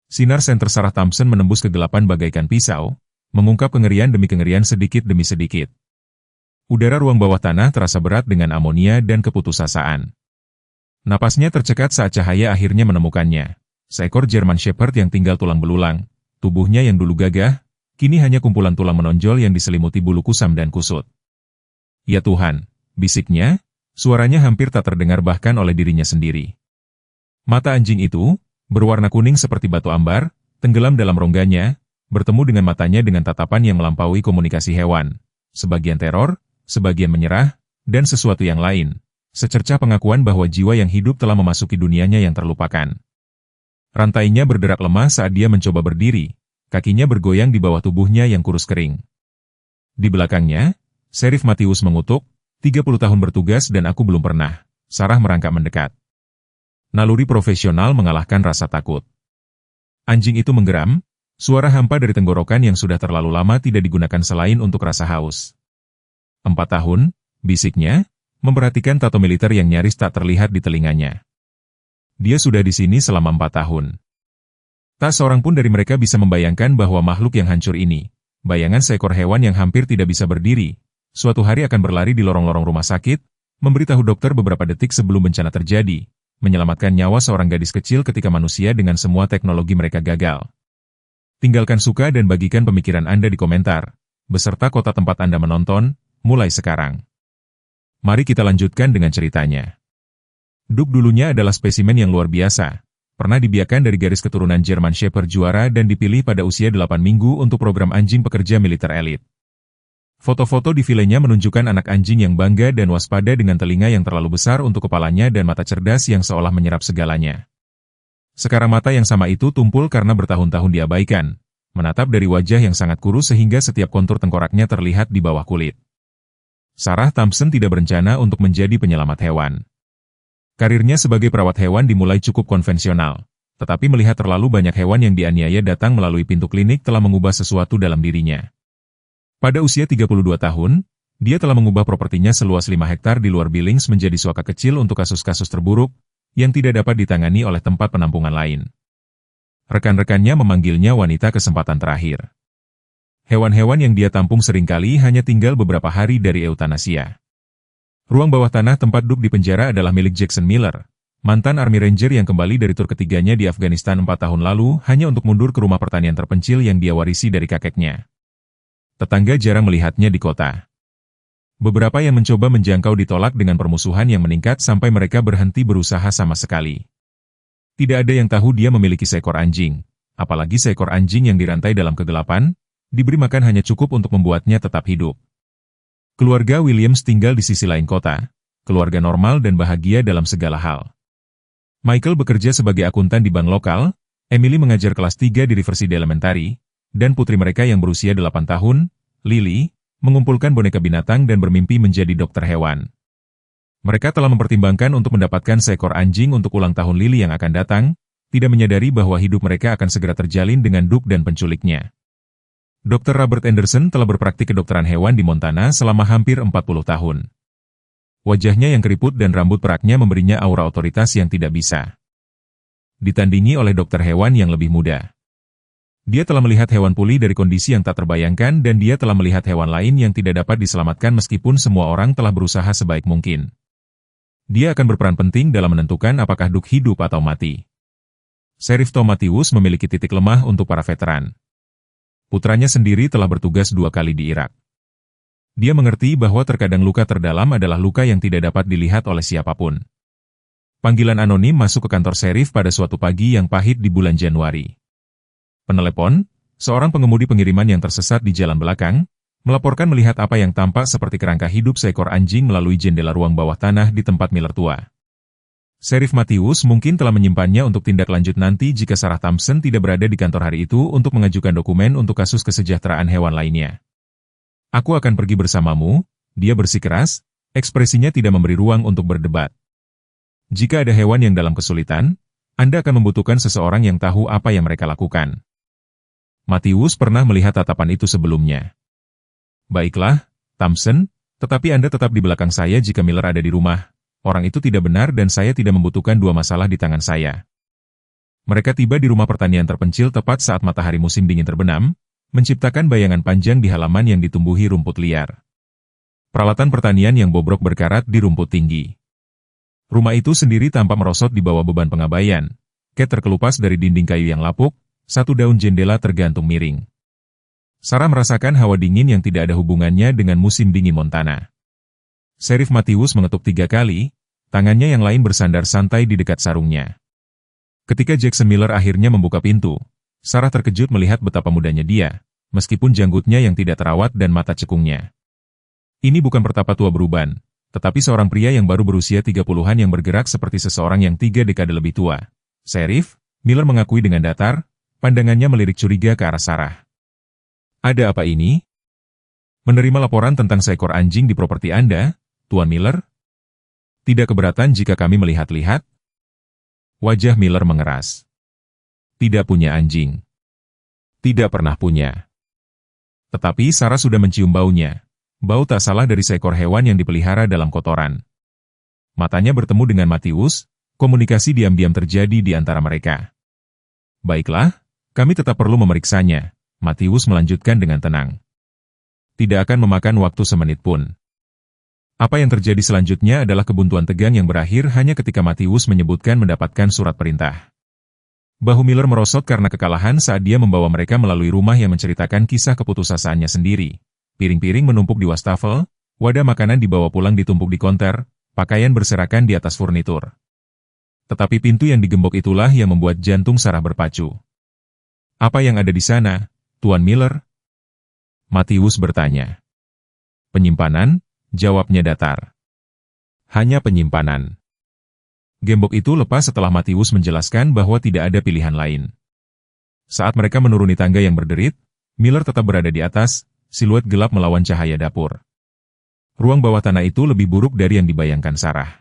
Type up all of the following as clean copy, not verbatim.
Sinar senter Sarah Thompson menembus kegelapan bagaikan pisau, mengungkap kengerian demi kengerian sedikit demi sedikit. Udara ruang bawah tanah terasa berat dengan amonia dan keputusasaan. Napasnya tercekat saat cahaya akhirnya menemukannya. Seekor German Shepherd yang tinggal tulang belulang, tubuhnya yang dulu gagah, kini hanya kumpulan tulang menonjol yang diselimuti bulu kusam dan kusut. Ya Tuhan, bisiknya, suaranya hampir tak terdengar bahkan oleh dirinya sendiri. Mata anjing itu, berwarna kuning seperti batu ambar, tenggelam dalam rongganya, bertemu dengan matanya dengan tatapan yang melampaui komunikasi hewan. Sebagian teror, sebagian menyerah, dan sesuatu yang lain. Secercah pengakuan bahwa jiwa yang hidup telah memasuki dunianya yang terlupakan. Rantainya berderak lemah saat dia mencoba berdiri, kakinya bergoyang di bawah tubuhnya yang kurus kering. Di belakangnya, Sheriff Matthews mengutuk, 30 tahun bertugas dan aku belum pernah. Sarah merangkak mendekat. Naluri profesional mengalahkan rasa takut. Anjing itu menggeram, suara hampa dari tenggorokan yang sudah terlalu lama tidak digunakan selain untuk rasa haus. 4 tahun, bisiknya, memperhatikan tato militer yang nyaris tak terlihat di telinganya. Dia sudah di sini selama 4 tahun. Tak seorang pun dari mereka bisa membayangkan bahwa makhluk yang hancur ini, bayangan seekor hewan yang hampir tidak bisa berdiri, suatu hari akan berlari di lorong-lorong rumah sakit, memberitahu dokter beberapa detik sebelum bencana terjadi, menyelamatkan nyawa seorang gadis kecil ketika manusia dengan semua teknologi mereka gagal. Tinggalkan suka dan bagikan pemikiran Anda di komentar, beserta kota tempat Anda menonton, mulai sekarang. Mari kita lanjutkan dengan ceritanya. Duke dulunya adalah spesimen yang luar biasa. Pernah dibiarkan dari garis keturunan German Shepherd juara dan dipilih pada usia 8 minggu untuk program anjing pekerja militer elit. Foto-foto di filenya menunjukkan anak anjing yang bangga dan waspada dengan telinga yang terlalu besar untuk kepalanya dan mata cerdas yang seolah menyerap segalanya. Sekarang mata yang sama itu tumpul karena bertahun-tahun diabaikan, menatap dari wajah yang sangat kurus sehingga setiap kontur tengkoraknya terlihat di bawah kulit. Sarah Thompson tidak berencana untuk menjadi penyelamat hewan. Karirnya sebagai perawat hewan dimulai cukup konvensional, tetapi melihat terlalu banyak hewan yang dianiaya datang melalui pintu klinik telah mengubah sesuatu dalam dirinya. Pada usia 32 tahun, dia telah mengubah propertinya seluas 5 hektar di luar Billings menjadi suaka kecil untuk kasus-kasus terburuk yang tidak dapat ditangani oleh tempat penampungan lain. Rekan-rekannya memanggilnya wanita kesempatan terakhir. Hewan-hewan yang dia tampung seringkali hanya tinggal beberapa hari dari eutanasia. Ruang bawah tanah tempat Duke dipenjara adalah milik Jackson Miller, mantan Army Ranger yang kembali dari tur ketiganya di Afghanistan 4 tahun lalu hanya untuk mundur ke rumah pertanian terpencil yang dia warisi dari kakeknya. Tetangga jarang melihatnya di kota. Beberapa yang mencoba menjangkau ditolak dengan permusuhan yang meningkat sampai mereka berhenti berusaha sama sekali. Tidak ada yang tahu dia memiliki seekor anjing, apalagi seekor anjing yang dirantai dalam kegelapan, diberi makan hanya cukup untuk membuatnya tetap hidup. Keluarga Williams tinggal di sisi lain kota, keluarga normal dan bahagia dalam segala hal. Michael bekerja sebagai akuntan di bank lokal, Emily mengajar kelas 3 di Riverside Elementary, dan putri mereka yang berusia 8 tahun, Lily, mengumpulkan boneka binatang dan bermimpi menjadi dokter hewan. Mereka telah mempertimbangkan untuk mendapatkan seekor anjing untuk ulang tahun Lily yang akan datang, tidak menyadari bahwa hidup mereka akan segera terjalin dengan Duke dan penculiknya. Dr. Robert Anderson telah berpraktik kedokteran hewan di Montana selama hampir 40 tahun. Wajahnya yang keriput dan rambut peraknya memberinya aura otoritas yang tidak bisa ditandingi oleh dokter hewan yang lebih muda. Dia telah melihat hewan pulih dari kondisi yang tak terbayangkan dan dia telah melihat hewan lain yang tidak dapat diselamatkan meskipun semua orang telah berusaha sebaik mungkin. Dia akan berperan penting dalam menentukan apakah Duke hidup atau mati. Sheriff Tom Matthews memiliki titik lemah untuk para veteran. Putranya sendiri telah bertugas 2 kali di Irak. Dia mengerti bahwa terkadang luka terdalam adalah luka yang tidak dapat dilihat oleh siapapun. Panggilan anonim masuk ke kantor sheriff pada suatu pagi yang pahit di bulan Januari. Penelepon, seorang pengemudi pengiriman yang tersesat di jalan belakang, melaporkan melihat apa yang tampak seperti kerangka hidup seekor anjing melalui jendela ruang bawah tanah di tempat Miller tua. Sheriff Matthews mungkin telah menyimpannya untuk tindak lanjut nanti jika Sarah Thompson tidak berada di kantor hari itu untuk mengajukan dokumen untuk kasus kesejahteraan hewan lainnya. Aku akan pergi bersamamu, dia bersikeras, ekspresinya tidak memberi ruang untuk berdebat. Jika ada hewan yang dalam kesulitan, Anda akan membutuhkan seseorang yang tahu apa yang mereka lakukan. Matthews pernah melihat tatapan itu sebelumnya. Baiklah, Thompson, tetapi Anda tetap di belakang saya jika Miller ada di rumah. Orang itu tidak benar dan saya tidak membutuhkan 2 masalah di tangan saya. Mereka tiba di rumah pertanian terpencil tepat saat matahari musim dingin terbenam, menciptakan bayangan panjang di halaman yang ditumbuhi rumput liar. Peralatan pertanian yang bobrok berkarat di rumput tinggi. Rumah itu sendiri tampak merosot di bawah beban pengabaian. Cat terkelupas dari dinding kayu yang lapuk, satu daun jendela tergantung miring. Sarah merasakan hawa dingin yang tidak ada hubungannya dengan musim dingin Montana. Sheriff Matthews mengetuk 3 kali, tangannya yang lain bersandar santai di dekat sarungnya. Ketika Jackson Miller akhirnya membuka pintu, Sarah terkejut melihat betapa mudanya dia, meskipun janggutnya yang tidak terawat dan mata cekungnya. Ini bukan pertapa tua beruban, tetapi seorang pria yang baru berusia 30-an yang bergerak seperti seseorang yang 3 dekade lebih tua. Sheriff, Miller mengakui dengan datar, pandangannya melirik curiga ke arah Sarah. Ada apa ini? Menerima laporan tentang seekor anjing di properti Anda, Tuan Miller? Tidak keberatan jika kami melihat-lihat? Wajah Miller mengeras. Tidak punya anjing. Tidak pernah punya. Tetapi Sarah sudah mencium baunya. Bau tak salah dari seekor hewan yang dipelihara dalam kotoran. Matanya bertemu dengan Matthews, komunikasi diam-diam terjadi di antara mereka. Baiklah, kami tetap perlu memeriksanya. Matthews melanjutkan dengan tenang. Tidak akan memakan waktu semenit pun. Apa yang terjadi selanjutnya adalah kebuntuan tegang yang berakhir hanya ketika Matthews menyebutkan mendapatkan surat perintah. Bahu Miller merosot karena kekalahan saat dia membawa mereka melalui rumah yang menceritakan kisah keputusasaannya sendiri. Piring-piring menumpuk di wastafel, wadah makanan dibawa pulang ditumpuk di konter, pakaian berserakan di atas furnitur. Tetapi pintu yang digembok itulah yang membuat jantung Sarah berpacu. Apa yang ada di sana, Tuan Miller? Matthews bertanya. Penyimpanan, jawabnya datar. Hanya penyimpanan. Gembok itu lepas setelah Matthews menjelaskan bahwa tidak ada pilihan lain. Saat mereka menuruni tangga yang berderit, Miller tetap berada di atas, siluet gelap melawan cahaya dapur. Ruang bawah tanah itu lebih buruk dari yang dibayangkan Sarah.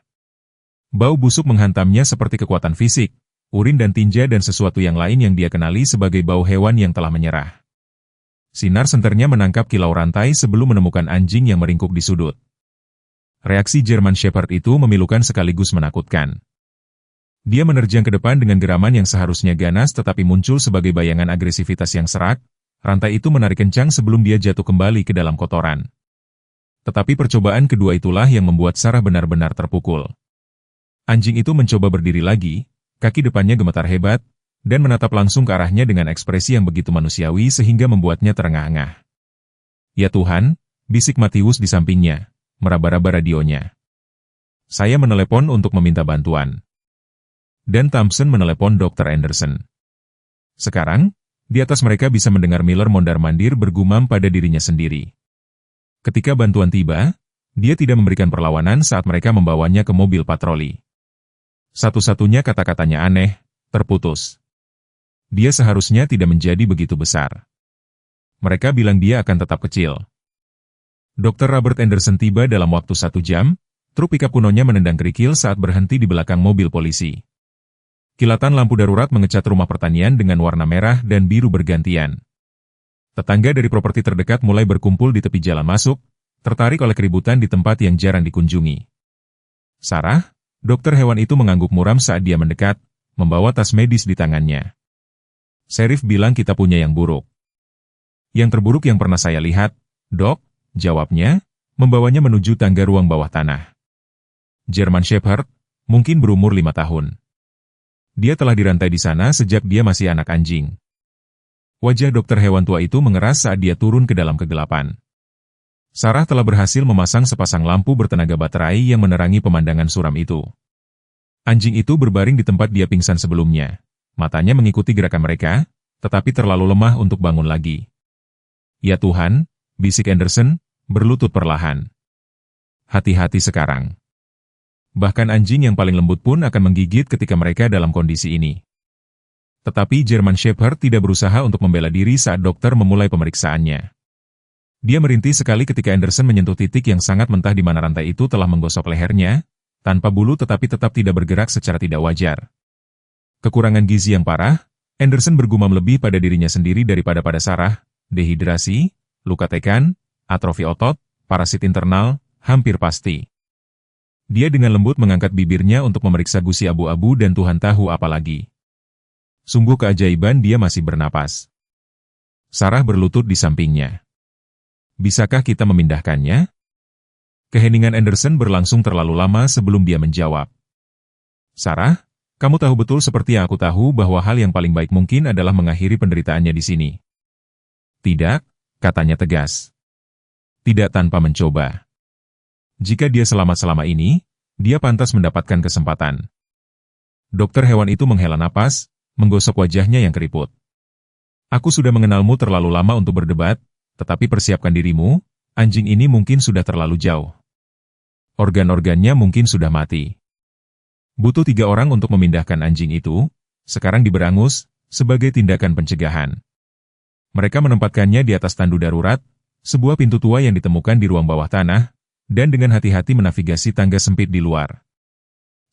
Bau busuk menghantamnya seperti kekuatan fisik, urin dan tinja dan sesuatu yang lain yang dia kenali sebagai bau hewan yang telah menyerah. Sinar senternya menangkap kilau rantai sebelum menemukan anjing yang meringkuk di sudut. Reaksi German Shepherd itu memilukan sekaligus menakutkan. Dia menerjang ke depan dengan geraman yang seharusnya ganas tetapi muncul sebagai bayangan agresivitas yang serak, rantai itu menarik kencang sebelum dia jatuh kembali ke dalam kotoran. Tetapi percobaan kedua itulah yang membuat Sarah benar-benar terpukul. Anjing itu mencoba berdiri lagi, kaki depannya gemetar hebat, dan menatap langsung ke arahnya dengan ekspresi yang begitu manusiawi sehingga membuatnya terengah-engah. Ya Tuhan, bisik Matthews di sampingnya, meraba-raba radionya. Saya menelepon untuk meminta bantuan. Dan Thompson menelepon Dr. Anderson. Sekarang, di atas mereka bisa mendengar Miller mondar-mandir bergumam pada dirinya sendiri. Ketika bantuan tiba, dia tidak memberikan perlawanan saat mereka membawanya ke mobil patroli. Satu-satunya kata-katanya aneh, terputus. Dia seharusnya tidak menjadi begitu besar. Mereka bilang dia akan tetap kecil. Dr. Robert Anderson tiba dalam waktu 1 jam, truk pikap kunonya menendang kerikil saat berhenti di belakang mobil polisi. Kilatan lampu darurat mengecat rumah pertanian dengan warna merah dan biru bergantian. Tetangga dari properti terdekat mulai berkumpul di tepi jalan masuk, tertarik oleh keributan di tempat yang jarang dikunjungi. Sarah, dokter hewan itu mengangguk muram saat dia mendekat, membawa tas medis di tangannya. Sheriff bilang kita punya yang buruk. Yang terburuk yang pernah saya lihat, Dok, jawabnya, membawanya menuju tangga ruang bawah tanah. German Shepherd, mungkin berumur 5 tahun. Dia telah dirantai di sana sejak dia masih anak anjing. Wajah dokter hewan tua itu mengeras saat dia turun ke dalam kegelapan. Sarah telah berhasil memasang sepasang lampu bertenaga baterai yang menerangi pemandangan suram itu. Anjing itu berbaring di tempat dia pingsan sebelumnya. Matanya mengikuti gerakan mereka, tetapi terlalu lemah untuk bangun lagi. Ya Tuhan, bisik Anderson, berlutut perlahan. Hati-hati sekarang. Bahkan anjing yang paling lembut pun akan menggigit ketika mereka dalam kondisi ini. Tetapi German Shepherd tidak berusaha untuk membela diri saat dokter memulai pemeriksaannya. Dia merintih sekali ketika Anderson menyentuh titik yang sangat mentah di mana rantai itu telah menggosok lehernya, tanpa bulu tetapi tetap tidak bergerak secara tidak wajar. Kekurangan gizi yang parah, Anderson bergumam lebih pada dirinya sendiri daripada pada Sarah, dehidrasi, luka tekan, atrofi otot, parasit internal, hampir pasti. Dia dengan lembut mengangkat bibirnya untuk memeriksa gusi abu-abu dan Tuhan tahu apa lagi. Sungguh keajaiban dia masih bernapas. Sarah berlutut di sampingnya. Bisakah kita memindahkannya? Keheningan Anderson berlangsung terlalu lama sebelum dia menjawab. Sarah, kamu tahu betul seperti yang aku tahu bahwa hal yang paling baik mungkin adalah mengakhiri penderitaannya di sini. Tidak, katanya tegas. Tidak tanpa mencoba. Jika dia selamat selama ini, dia pantas mendapatkan kesempatan. Dokter hewan itu menghela napas, menggosok wajahnya yang keriput. Aku sudah mengenalmu terlalu lama untuk berdebat, tetapi persiapkan dirimu, anjing ini mungkin sudah terlalu jauh. Organ-organnya mungkin sudah mati. Butuh 3 orang untuk memindahkan anjing itu, sekarang di berangus, sebagai tindakan pencegahan. Mereka menempatkannya di atas tandu darurat, sebuah pintu tua yang ditemukan di ruang bawah tanah, dan dengan hati-hati menavigasi tangga sempit di luar.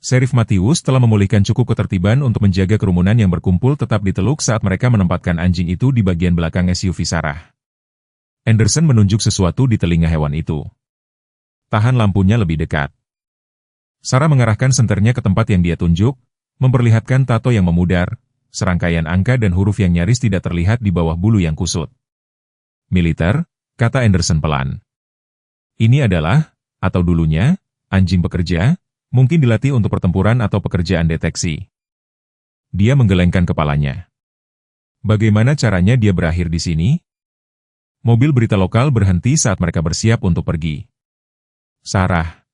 Sheriff Matthews telah memulihkan cukup ketertiban untuk menjaga kerumunan yang berkumpul tetap diteluk saat mereka menempatkan anjing itu di bagian belakang SUV Sarah. Anderson menunjuk sesuatu di telinga hewan itu. Tahan lampunya lebih dekat. Sarah mengarahkan senternya ke tempat yang dia tunjuk, memperlihatkan tato yang memudar, serangkaian angka dan huruf yang nyaris tidak terlihat di bawah bulu yang kusut. Militer, kata Anderson pelan. Ini adalah, atau dulunya, anjing pekerja, mungkin dilatih untuk pertempuran atau pekerjaan deteksi. Dia menggelengkan kepalanya. Bagaimana caranya dia berakhir di sini? Mobil berita lokal berhenti saat mereka bersiap untuk pergi. Sarah.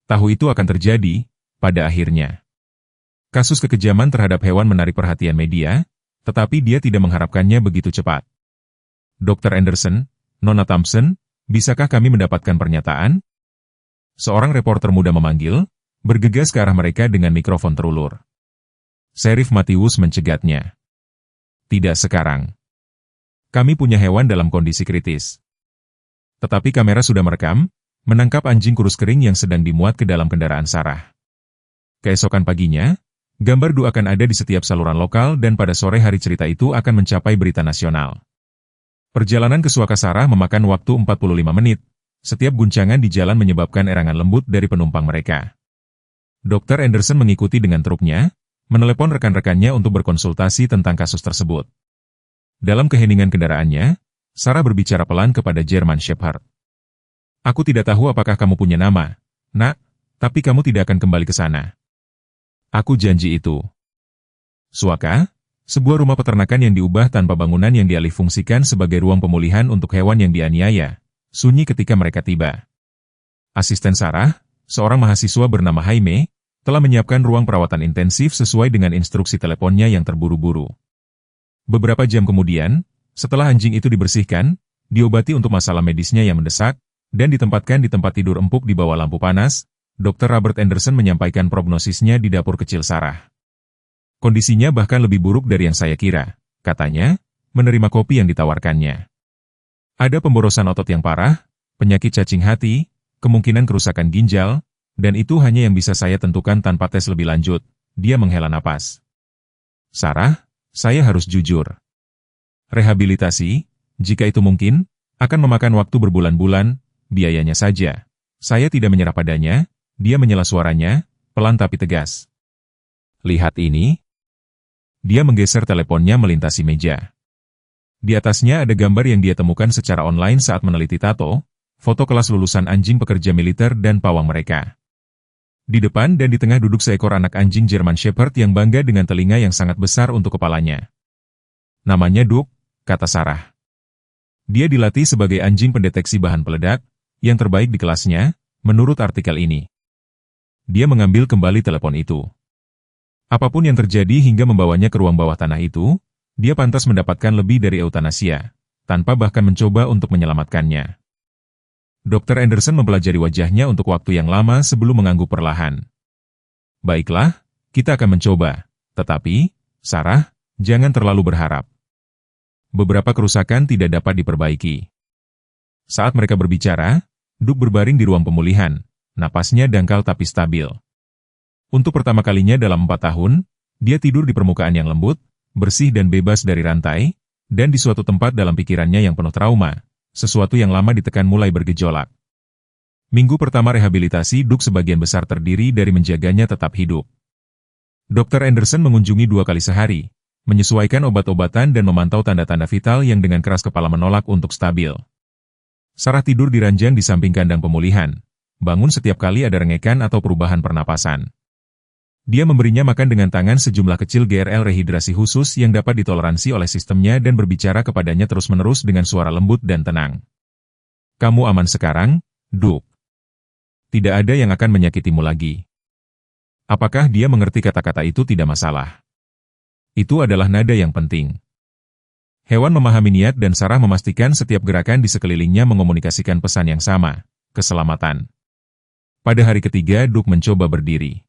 Tahu itu akan terjadi, pada akhirnya. Kasus kekejaman terhadap hewan menarik perhatian media, tetapi dia tidak mengharapkannya begitu cepat. Dr. Anderson, Nona Thompson, bisakah kami mendapatkan pernyataan? Seorang reporter muda memanggil, bergegas ke arah mereka dengan mikrofon terulur. Sheriff Matthews mencegatnya. Tidak sekarang. Kami punya hewan dalam kondisi kritis. Tetapi kamera sudah merekam, menangkap anjing kurus kering yang sedang dimuat ke dalam kendaraan Sarah. Keesokan paginya, gambar Du akan ada di setiap saluran lokal dan pada sore hari cerita itu akan mencapai berita nasional. Perjalanan ke Suaka Sarah memakan waktu 45 menit. Setiap guncangan di jalan menyebabkan erangan lembut dari penumpang mereka. Dr. Anderson mengikuti dengan truknya, menelepon rekan-rekannya untuk berkonsultasi tentang kasus tersebut. Dalam keheningan kendaraannya, Sarah berbicara pelan kepada German Shepherd. Aku tidak tahu apakah kamu punya nama, nak, tapi kamu tidak akan kembali ke sana. Aku janji itu. Suaka, sebuah rumah peternakan yang diubah tanpa bangunan yang dialihfungsikan sebagai ruang pemulihan untuk hewan yang dianiaya. Sunyi ketika mereka tiba. Asisten Sarah, seorang mahasiswa bernama Jaime, telah menyiapkan ruang perawatan intensif sesuai dengan instruksi teleponnya yang terburu-buru. Beberapa jam kemudian, setelah anjing itu dibersihkan, diobati untuk masalah medisnya yang mendesak, dan ditempatkan di tempat tidur empuk di bawah lampu panas, Dr. Robert Anderson menyampaikan prognosisnya di dapur kecil Sarah. Kondisinya bahkan lebih buruk dari yang saya kira, katanya, menerima kopi yang ditawarkannya. Ada pemborosan otot yang parah, penyakit cacing hati, kemungkinan kerusakan ginjal, dan itu hanya yang bisa saya tentukan tanpa tes lebih lanjut. Dia menghela napas. Sarah, saya harus jujur. Rehabilitasi, jika itu mungkin, akan memakan waktu berbulan-bulan, biayanya saja. Saya tidak menyerah padanya, dia menyela suaranya, pelan tapi tegas. Lihat ini. Dia menggeser teleponnya melintasi meja. Di atasnya ada gambar yang dia temukan secara online saat meneliti tato, foto kelas lulusan anjing pekerja militer dan pawang mereka. Di depan dan di tengah duduk seekor anak anjing German Shepherd yang bangga dengan telinga yang sangat besar untuk kepalanya. Namanya Duke, kata Sarah. Dia dilatih sebagai anjing pendeteksi bahan peledak, yang terbaik di kelasnya, menurut artikel ini. Dia mengambil kembali telepon itu. Apapun yang terjadi hingga membawanya ke ruang bawah tanah itu, dia pantas mendapatkan lebih dari eutanasia, tanpa bahkan mencoba untuk menyelamatkannya. Dr. Anderson mempelajari wajahnya untuk waktu yang lama sebelum mengangguk perlahan. Baiklah, kita akan mencoba, tetapi, Sarah, jangan terlalu berharap. Beberapa kerusakan tidak dapat diperbaiki. Saat mereka berbicara, Duke berbaring di ruang pemulihan, napasnya dangkal tapi stabil. Untuk pertama kalinya dalam 4 tahun, dia tidur di permukaan yang lembut, bersih dan bebas dari rantai, dan di suatu tempat dalam pikirannya yang penuh trauma, sesuatu yang lama ditekan mulai bergejolak. Minggu pertama rehabilitasi Duke sebagian besar terdiri dari menjaganya tetap hidup. Dr. Anderson mengunjungi 2 kali sehari, menyesuaikan obat-obatan dan memantau tanda-tanda vital yang dengan keras kepala menolak untuk stabil. Sarah tidur di ranjang di samping kandang pemulihan, bangun setiap kali ada rengekan atau perubahan pernapasan. Dia memberinya makan dengan tangan sejumlah kecil GRL rehidrasi khusus yang dapat ditoleransi oleh sistemnya dan berbicara kepadanya terus-menerus dengan suara lembut dan tenang. Kamu aman sekarang, Duke. Tidak ada yang akan menyakitimu lagi. Apakah dia mengerti kata-kata itu tidak masalah? Itu adalah nada yang penting. Hewan memahami niat dan Sarah memastikan setiap gerakan di sekelilingnya mengomunikasikan pesan yang sama, keselamatan. Pada hari ketiga, Duke mencoba berdiri.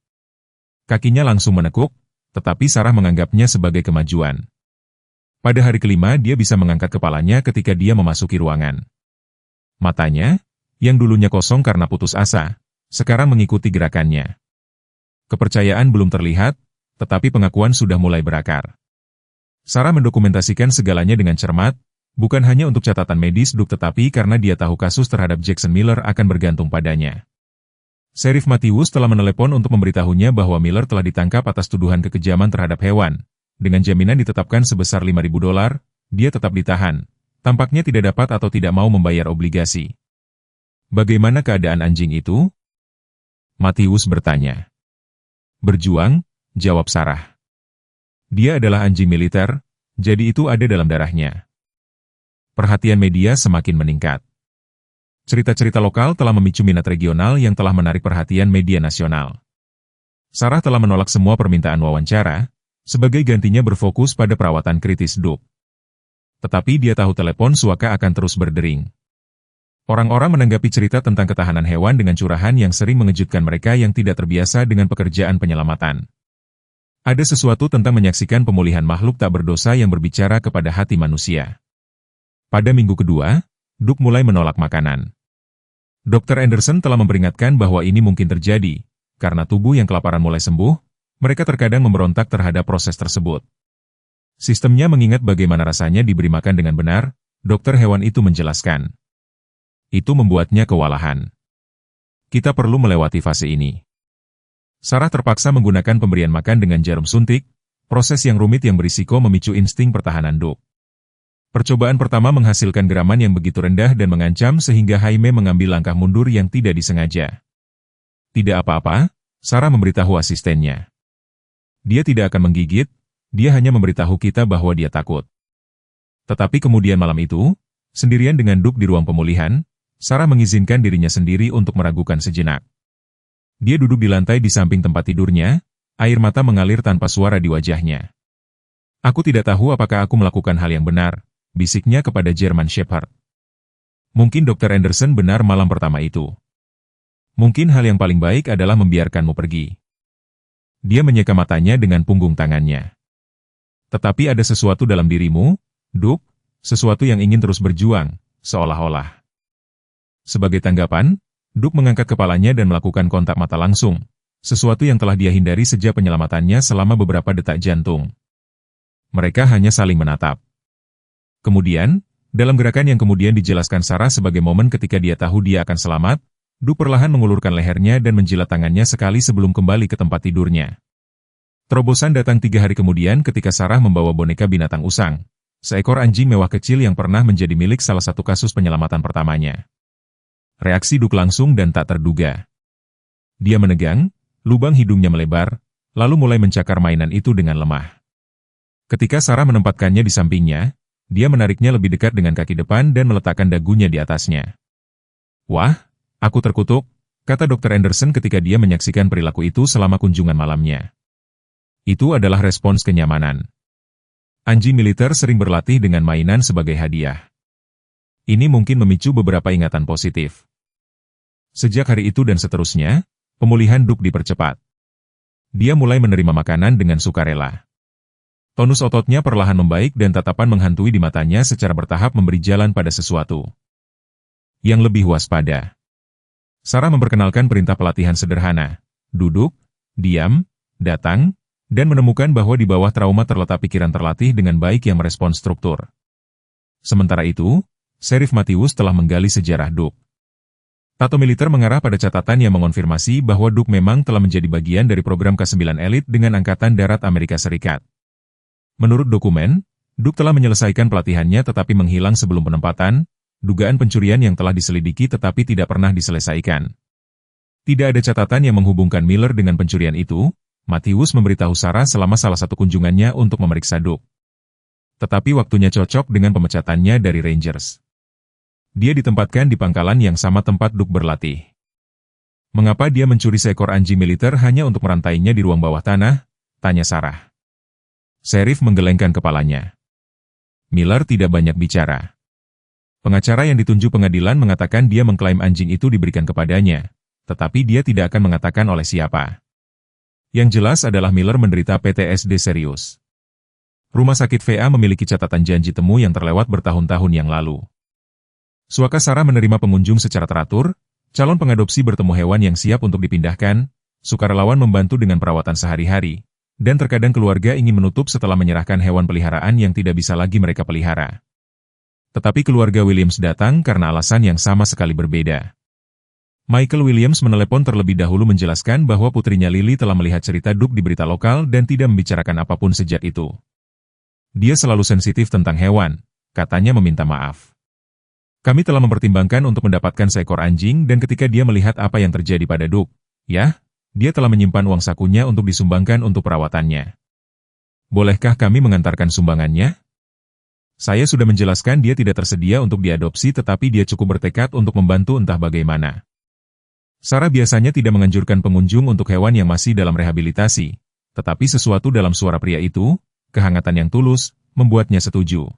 Kakinya langsung menekuk, tetapi Sarah menganggapnya sebagai kemajuan. Pada hari kelima, dia bisa mengangkat kepalanya ketika dia memasuki ruangan. Matanya, yang dulunya kosong karena putus asa, sekarang mengikuti gerakannya. Kepercayaan belum terlihat, tetapi pengakuan sudah mulai berakar. Sarah mendokumentasikan segalanya dengan cermat, bukan hanya untuk catatan medis Duke tetapi karena dia tahu kasus terhadap Jackson Miller akan bergantung padanya. Sheriff Matthews telah menelepon untuk memberitahunya bahwa Miller telah ditangkap atas tuduhan kekejaman terhadap hewan. Dengan jaminan ditetapkan sebesar $5.000, dia tetap ditahan. Tampaknya tidak dapat atau tidak mau membayar obligasi. Bagaimana keadaan anjing itu? Matthews bertanya. Berjuang, jawab Sarah. Dia adalah anjing militer, jadi itu ada dalam darahnya. Perhatian media semakin meningkat. Cerita-cerita lokal telah memicu minat regional yang telah menarik perhatian media nasional. Sarah telah menolak semua permintaan wawancara, sebagai gantinya berfokus pada perawatan kritis Duke. Tetapi dia tahu telepon suaka akan terus berdering. Orang-orang menanggapi cerita tentang ketahanan hewan dengan curahan yang sering mengejutkan mereka yang tidak terbiasa dengan pekerjaan penyelamatan. Ada sesuatu tentang menyaksikan pemulihan makhluk tak berdosa yang berbicara kepada hati manusia. Pada minggu kedua, Duke mulai menolak makanan. Dr. Anderson telah memperingatkan bahwa ini mungkin terjadi, karena tubuh yang kelaparan mulai sembuh, mereka terkadang memberontak terhadap proses tersebut. Sistemnya mengingat bagaimana rasanya diberi makan dengan benar, dokter hewan itu menjelaskan. Itu membuatnya kewalahan. Kita perlu melewati fase ini. Sarah terpaksa menggunakan pemberian makan dengan jarum suntik, proses yang rumit yang berisiko memicu insting pertahanan Duke. Percobaan pertama menghasilkan geraman yang begitu rendah dan mengancam sehingga Jaime mengambil langkah mundur yang tidak disengaja. Tidak apa-apa, Sarah memberitahu asistennya. Dia tidak akan menggigit, dia hanya memberitahu kita bahwa dia takut. Tetapi kemudian malam itu, sendirian dengan Duke di ruang pemulihan, Sarah mengizinkan dirinya sendiri untuk meragukan sejenak. Dia duduk di lantai di samping tempat tidurnya, air mata mengalir tanpa suara di wajahnya. Aku tidak tahu apakah aku melakukan hal yang benar, bisiknya kepada German Shepherd. Mungkin Dr. Anderson benar malam pertama itu. Mungkin hal yang paling baik adalah membiarkanmu pergi. Dia menyeka matanya dengan punggung tangannya. Tetapi ada sesuatu dalam dirimu, Duke, sesuatu yang ingin terus berjuang, seolah-olah. Sebagai tanggapan, Duke mengangkat kepalanya dan melakukan kontak mata langsung, sesuatu yang telah dia hindari sejak penyelamatannya selama beberapa detak jantung. Mereka hanya saling menatap. Kemudian, dalam gerakan yang kemudian dijelaskan Sarah sebagai momen ketika dia tahu dia akan selamat, Duke perlahan mengulurkan lehernya dan menjilat tangannya sekali sebelum kembali ke tempat tidurnya. Terobosan datang 3 hari kemudian ketika Sarah membawa boneka binatang usang, seekor anjing mewah kecil yang pernah menjadi milik salah satu kasus penyelamatan pertamanya. Reaksi Duke langsung dan tak terduga. Dia menegang, lubang hidungnya melebar, lalu mulai mencakar mainan itu dengan lemah. Ketika Sarah menempatkannya di sampingnya, dia menariknya lebih dekat dengan kaki depan dan meletakkan dagunya di atasnya. Wah, aku terkutuk, kata Dr. Anderson ketika dia menyaksikan perilaku itu selama kunjungan malamnya. Itu adalah respons kenyamanan. Anjing militer sering berlatih dengan mainan sebagai hadiah. Ini mungkin memicu beberapa ingatan positif. Sejak hari itu dan seterusnya, pemulihan Duke dipercepat. Dia mulai menerima makanan dengan sukarela. Tonus ototnya perlahan membaik dan tatapan menghantui di matanya secara bertahap memberi jalan pada sesuatu yang lebih waspada. Sarah memperkenalkan perintah pelatihan sederhana, duduk, diam, datang, dan menemukan bahwa di bawah trauma terletak pikiran terlatih dengan baik yang merespons struktur. Sementara itu, Sheriff Matthews telah menggali sejarah Duke. Tato militer mengarah pada catatan yang mengonfirmasi bahwa Duke memang telah menjadi bagian dari program K9 elit dengan Angkatan Darat Amerika Serikat. Menurut dokumen, Duke telah menyelesaikan pelatihannya tetapi menghilang sebelum penempatan, dugaan pencurian yang telah diselidiki tetapi tidak pernah diselesaikan. Tidak ada catatan yang menghubungkan Miller dengan pencurian itu. Matthews memberitahu Sarah selama salah satu kunjungannya untuk memeriksa Duke. Tetapi waktunya cocok dengan pemecatannya dari Rangers. Dia ditempatkan di pangkalan yang sama tempat Duke berlatih. Mengapa dia mencuri seekor anjing militer hanya untuk merantainya di ruang bawah tanah? Tanya Sarah. Sheriff menggelengkan kepalanya. Miller tidak banyak bicara. Pengacara yang ditunjuk pengadilan mengatakan dia mengklaim anjing itu diberikan kepadanya, tetapi dia tidak akan mengatakan oleh siapa. Yang jelas adalah Miller menderita PTSD serius. Rumah sakit VA memiliki catatan janji temu yang terlewat bertahun-tahun yang lalu. Suaka Sarah menerima pengunjung secara teratur, calon pengadopsi bertemu hewan yang siap untuk dipindahkan, sukarelawan membantu dengan perawatan sehari-hari, dan terkadang keluarga ingin menutup setelah menyerahkan hewan peliharaan yang tidak bisa lagi mereka pelihara. Tetapi keluarga Williams datang karena alasan yang sama sekali berbeda. Michael Williams menelepon terlebih dahulu menjelaskan bahwa putrinya Lily telah melihat cerita Duke di berita lokal dan tidak membicarakan apapun sejak itu. Dia selalu sensitif tentang hewan, katanya meminta maaf. Kami telah mempertimbangkan untuk mendapatkan seekor anjing dan ketika dia melihat apa yang terjadi pada Duke, dia telah menyimpan uang sakunya untuk disumbangkan untuk perawatannya. Bolehkah kami mengantarkan sumbangannya? Saya sudah menjelaskan dia tidak tersedia untuk diadopsi tetapi dia cukup bertekad untuk membantu entah bagaimana. Sarah biasanya tidak menganjurkan pengunjung untuk hewan yang masih dalam rehabilitasi, tetapi sesuatu dalam suara pria itu, kehangatan yang tulus, membuatnya setuju.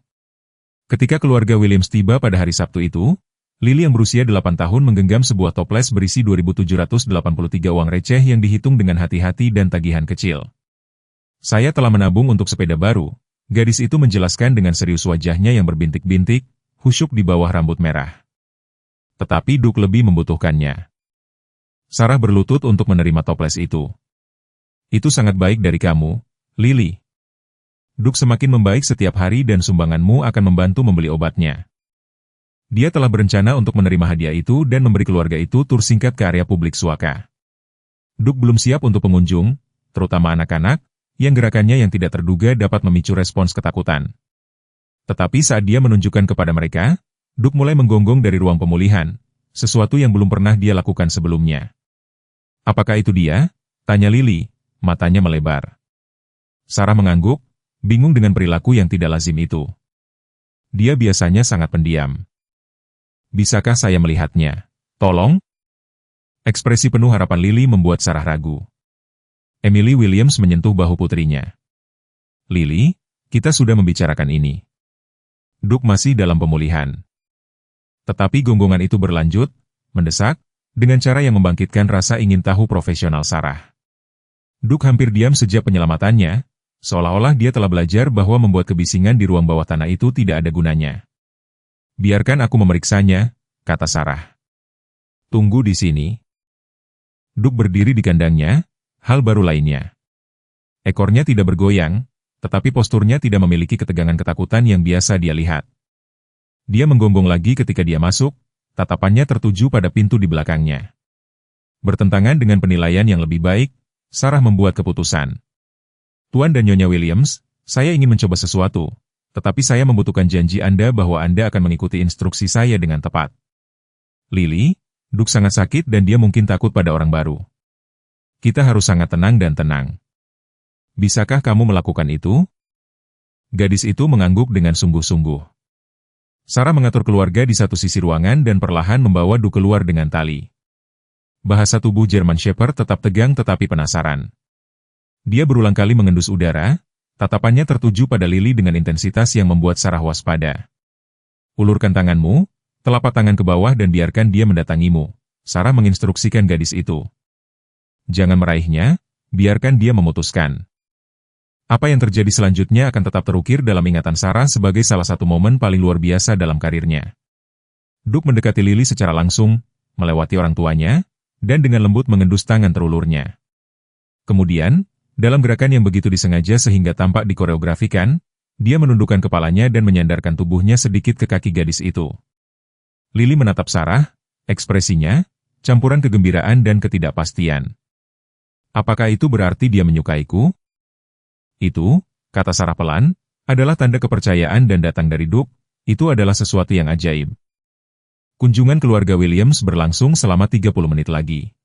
Ketika keluarga Williams tiba pada hari Sabtu itu, Lily yang berusia 8 tahun menggenggam sebuah toples berisi 2.783 uang receh yang dihitung dengan hati-hati dan tagihan kecil. Saya telah menabung untuk sepeda baru, gadis itu menjelaskan dengan serius wajahnya yang berbintik-bintik, khusyuk di bawah rambut merah. Tetapi Duke lebih membutuhkannya. Sarah berlutut untuk menerima toples itu. Itu sangat baik dari kamu, Lily. Duke semakin membaik setiap hari dan sumbanganmu akan membantu membeli obatnya. Dia telah berencana untuk menerima hadiah itu dan memberi keluarga itu tur singkat ke area publik Suaka. Duke belum siap untuk pengunjung, terutama anak-anak, yang gerakannya yang tidak terduga dapat memicu respons ketakutan. Tetapi saat dia menunjukkan kepada mereka, Duke mulai menggonggong dari ruang pemulihan, sesuatu yang belum pernah dia lakukan sebelumnya. Apakah itu dia? Tanya Lily, matanya melebar. Sarah mengangguk, bingung dengan perilaku yang tidak lazim itu. Dia biasanya sangat pendiam. Bisakah saya melihatnya? Tolong? Ekspresi penuh harapan Lily membuat Sarah ragu. Emily Williams menyentuh bahu putrinya. Lily, kita sudah membicarakan ini. Duke masih dalam pemulihan. Tetapi gonggongan itu berlanjut, mendesak, dengan cara yang membangkitkan rasa ingin tahu profesional Sarah. Duke hampir diam sejak penyelamatannya, seolah-olah dia telah belajar bahwa membuat kebisingan di ruang bawah tanah itu tidak ada gunanya. Biarkan aku memeriksanya, kata Sarah. Tunggu di sini. Duke berdiri di kandangnya, hal baru lainnya. Ekornya tidak bergoyang, tetapi posturnya tidak memiliki ketegangan ketakutan yang biasa dia lihat. Dia menggonggong lagi ketika dia masuk, tatapannya tertuju pada pintu di belakangnya. Bertentangan dengan penilaian yang lebih baik, Sarah membuat keputusan. Tuan dan Nyonya Williams, saya ingin mencoba sesuatu, tetapi saya membutuhkan janji Anda bahwa Anda akan mengikuti instruksi saya dengan tepat. Lily, Duke sangat sakit dan dia mungkin takut pada orang baru. Kita harus sangat tenang dan tenang. Bisakah kamu melakukan itu? Gadis itu mengangguk dengan sungguh-sungguh. Sarah mengatur keluarga di satu sisi ruangan dan perlahan membawa Duke keluar dengan tali. Bahasa tubuh German Shepherd tetap tegang tetapi penasaran. Dia berulang kali mengendus udara, tatapannya tertuju pada Lily dengan intensitas yang membuat Sarah waspada. Ulurkan tanganmu, telapak tangan ke bawah dan biarkan dia mendatangimu, Sarah menginstruksikan gadis itu. Jangan meraihnya, biarkan dia memutuskan. Apa yang terjadi selanjutnya akan tetap terukir dalam ingatan Sarah sebagai salah satu momen paling luar biasa dalam karirnya. Duke mendekati Lily secara langsung, melewati orang tuanya, dan dengan lembut mengendus tangan terulurnya. Kemudian, dalam gerakan yang begitu disengaja sehingga tampak dikoreografikan, dia menundukkan kepalanya dan menyandarkan tubuhnya sedikit ke kaki gadis itu. Lily menatap Sarah, ekspresinya, campuran kegembiraan dan ketidakpastian. Apakah itu berarti dia menyukaiku? Itu, kata Sarah pelan, adalah tanda kepercayaan dan datang dari Duke, itu adalah sesuatu yang ajaib. Kunjungan keluarga Williams berlangsung selama 30 menit lagi.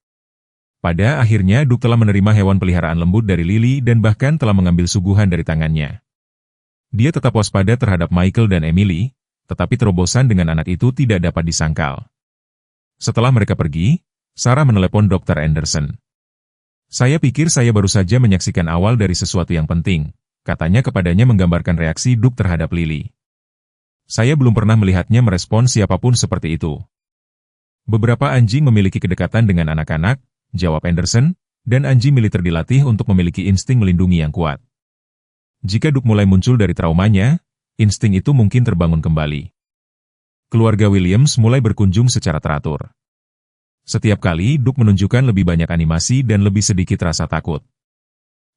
Pada akhirnya Duke telah menerima hewan peliharaan lembut dari Lily dan bahkan telah mengambil suguhan dari tangannya. Dia tetap waspada terhadap Michael dan Emily, tetapi terobosan dengan anak itu tidak dapat disangkal. Setelah mereka pergi, Sarah menelepon Dr. Anderson. Saya pikir saya baru saja menyaksikan awal dari sesuatu yang penting, katanya kepadanya menggambarkan reaksi Duke terhadap Lily. Saya belum pernah melihatnya merespons siapapun seperti itu. Beberapa anjing memiliki kedekatan dengan anak-anak, jawab Anderson, dan anjing militer dilatih untuk memiliki insting melindungi yang kuat. Jika Duke mulai muncul dari traumanya, insting itu mungkin terbangun kembali. Keluarga Williams mulai berkunjung secara teratur. Setiap kali Duke menunjukkan lebih banyak animasi dan lebih sedikit rasa takut.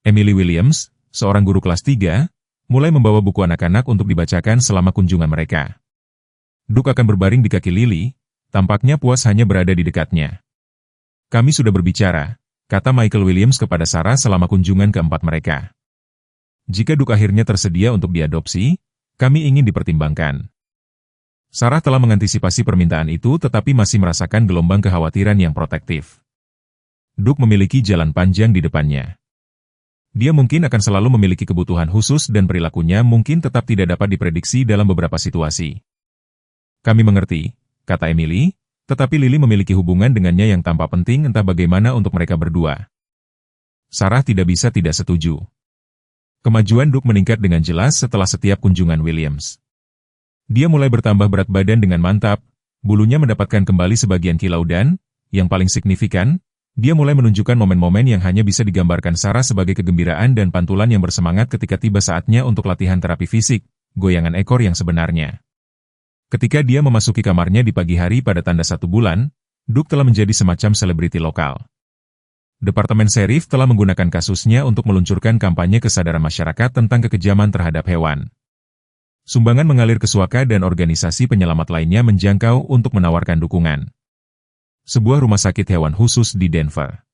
Emily Williams, seorang guru kelas 3, mulai membawa buku anak-anak untuk dibacakan selama kunjungan mereka. Duke akan berbaring di kaki Lily, tampaknya puas hanya berada di dekatnya. Kami sudah berbicara, kata Michael Williams kepada Sarah selama kunjungan keempat mereka. Jika Duke akhirnya tersedia untuk diadopsi, kami ingin dipertimbangkan. Sarah telah mengantisipasi permintaan itu tetapi masih merasakan gelombang kekhawatiran yang protektif. Duke memiliki jalan panjang di depannya. Dia mungkin akan selalu memiliki kebutuhan khusus dan perilakunya mungkin tetap tidak dapat diprediksi dalam beberapa situasi. Kami mengerti, kata Emily, tetapi Lily memiliki hubungan dengannya yang tampak penting entah bagaimana untuk mereka berdua. Sarah tidak bisa tidak setuju. Kemajuan Duke meningkat dengan jelas setelah setiap kunjungan Williams. Dia mulai bertambah berat badan dengan mantap, bulunya mendapatkan kembali sebagian kilau dan, yang paling signifikan, dia mulai menunjukkan momen-momen yang hanya bisa digambarkan Sarah sebagai kegembiraan dan pantulan yang bersemangat ketika tiba saatnya untuk latihan terapi fisik, goyangan ekor yang sebenarnya. Ketika dia memasuki kamarnya di pagi hari pada tanda 1 bulan, Duke telah menjadi semacam selebriti lokal. Departemen Sheriff telah menggunakan kasusnya untuk meluncurkan kampanye kesadaran masyarakat tentang kekejaman terhadap hewan. Sumbangan mengalir ke Suaka dan organisasi penyelamat lainnya menjangkau untuk menawarkan dukungan. Sebuah rumah sakit hewan khusus di Denver.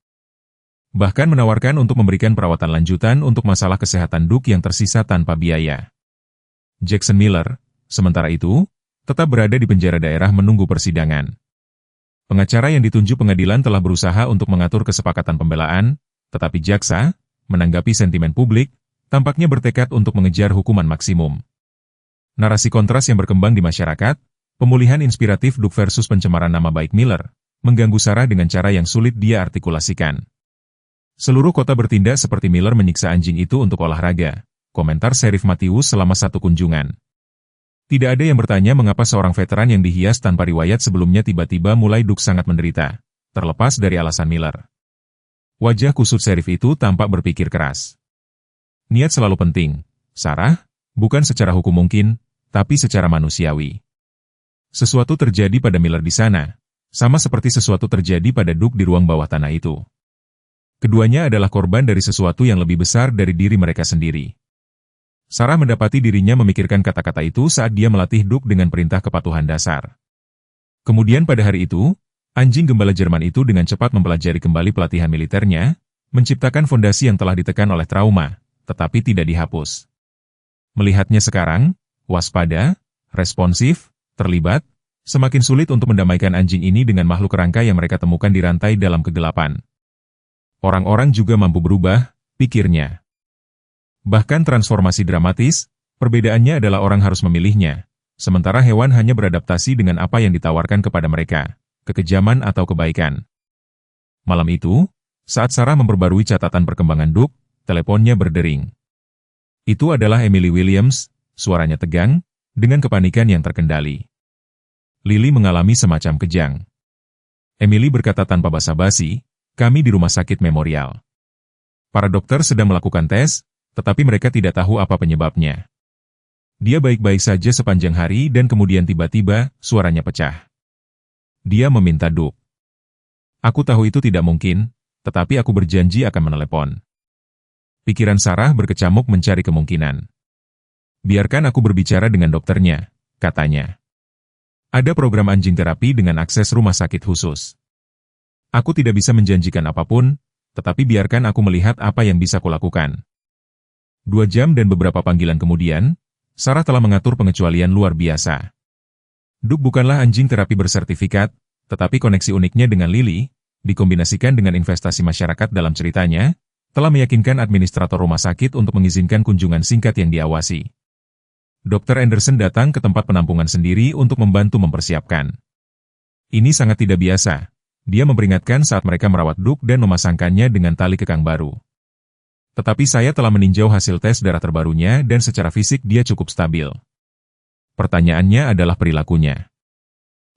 Bahkan menawarkan untuk memberikan perawatan lanjutan untuk masalah kesehatan Duke yang tersisa tanpa biaya. Jackson Miller, sementara itu, tetap berada di penjara daerah menunggu persidangan. Pengacara yang ditunjuk pengadilan telah berusaha untuk mengatur kesepakatan pembelaan, tetapi jaksa, menanggapi sentimen publik, tampaknya bertekad untuk mengejar hukuman maksimum. Narasi kontras yang berkembang di masyarakat, pemulihan inspiratif Duke versus pencemaran nama baik Miller, mengganggu Sarah dengan cara yang sulit dia artikulasikan. Seluruh kota bertindak seperti Miller menyiksa anjing itu untuk olahraga, komentar Sheriff Matthews selama satu kunjungan. Tidak ada yang bertanya mengapa seorang veteran yang dihias tanpa riwayat sebelumnya tiba-tiba mulai Duke sangat menderita, terlepas dari alasan Miller. Wajah kusut Sheriff itu tampak berpikir keras. Niat selalu penting, Sarah, bukan secara hukum mungkin, tapi secara manusiawi. Sesuatu terjadi pada Miller di sana, sama seperti sesuatu terjadi pada Duke di ruang bawah tanah itu. Keduanya adalah korban dari sesuatu yang lebih besar dari diri mereka sendiri. Sarah mendapati dirinya memikirkan kata-kata itu saat dia melatih Duke dengan perintah kepatuhan dasar. Kemudian pada hari itu, anjing gembala Jerman itu dengan cepat mempelajari kembali pelatihan militernya, menciptakan fondasi yang telah ditekan oleh trauma, tetapi tidak dihapus. Melihatnya sekarang, waspada, responsif, terlibat, semakin sulit untuk mendamaikan anjing ini dengan makhluk kerangka yang mereka temukan di rantai dalam kegelapan. Orang-orang juga mampu berubah, pikirnya. Bahkan transformasi dramatis, perbedaannya adalah orang harus memilihnya, sementara hewan hanya beradaptasi dengan apa yang ditawarkan kepada mereka, kekejaman atau kebaikan. Malam itu, saat Sarah memperbarui catatan perkembangan Duke, teleponnya berdering. Itu adalah Emily Williams, suaranya tegang, dengan kepanikan yang terkendali. Lily mengalami semacam kejang. Emily berkata tanpa basa-basi, kami di rumah sakit Memorial. Para dokter sedang melakukan tes, tetapi mereka tidak tahu apa penyebabnya. Dia baik-baik saja sepanjang hari dan kemudian tiba-tiba, suaranya pecah. Dia meminta Duke. Aku tahu itu tidak mungkin, tetapi aku berjanji akan menelepon. Pikiran Sarah berkecamuk mencari kemungkinan. Biarkan aku berbicara dengan dokternya, katanya. Ada program anjing terapi dengan akses rumah sakit khusus. Aku tidak bisa menjanjikan apapun, tetapi biarkan aku melihat apa yang bisa kulakukan. 2 jam dan beberapa panggilan kemudian, Sarah telah mengatur pengecualian luar biasa. Duke bukanlah anjing terapi bersertifikat, tetapi koneksi uniknya dengan Lily, dikombinasikan dengan investasi masyarakat dalam ceritanya, telah meyakinkan administrator rumah sakit untuk mengizinkan kunjungan singkat yang diawasi. Dr. Anderson datang ke tempat penampungan sendiri untuk membantu mempersiapkan. Ini sangat tidak biasa. Dia memperingatkan saat mereka merawat Duke dan memasangkannya dengan tali kekang baru. Tetapi saya telah meninjau hasil tes darah terbarunya dan secara fisik dia cukup stabil. Pertanyaannya adalah perilakunya.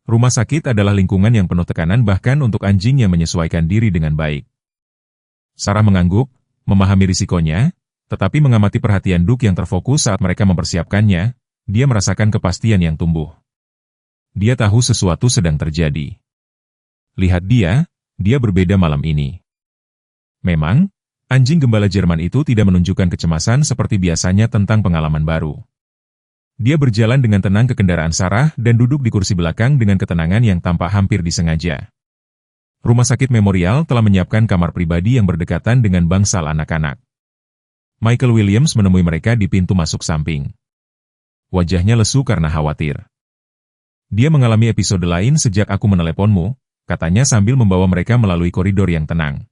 Rumah sakit adalah lingkungan yang penuh tekanan bahkan untuk anjing yang menyesuaikan diri dengan baik. Sarah mengangguk, memahami risikonya, tetapi mengamati perhatian Duke yang terfokus saat mereka mempersiapkannya, dia merasakan kepastian yang tumbuh. Dia tahu sesuatu sedang terjadi. Lihat dia berbeda malam ini. Memang, anjing gembala Jerman itu tidak menunjukkan kecemasan seperti biasanya tentang pengalaman baru. Dia berjalan dengan tenang ke kendaraan Sarah dan duduk di kursi belakang dengan ketenangan yang tampak hampir disengaja. Rumah sakit Memorial telah menyiapkan kamar pribadi yang berdekatan dengan bangsal anak-anak. Michael Williams menemui mereka di pintu masuk samping. Wajahnya lesu karena khawatir. Dia mengalami episode lain sejak aku meneleponmu, katanya sambil membawa mereka melalui koridor yang tenang.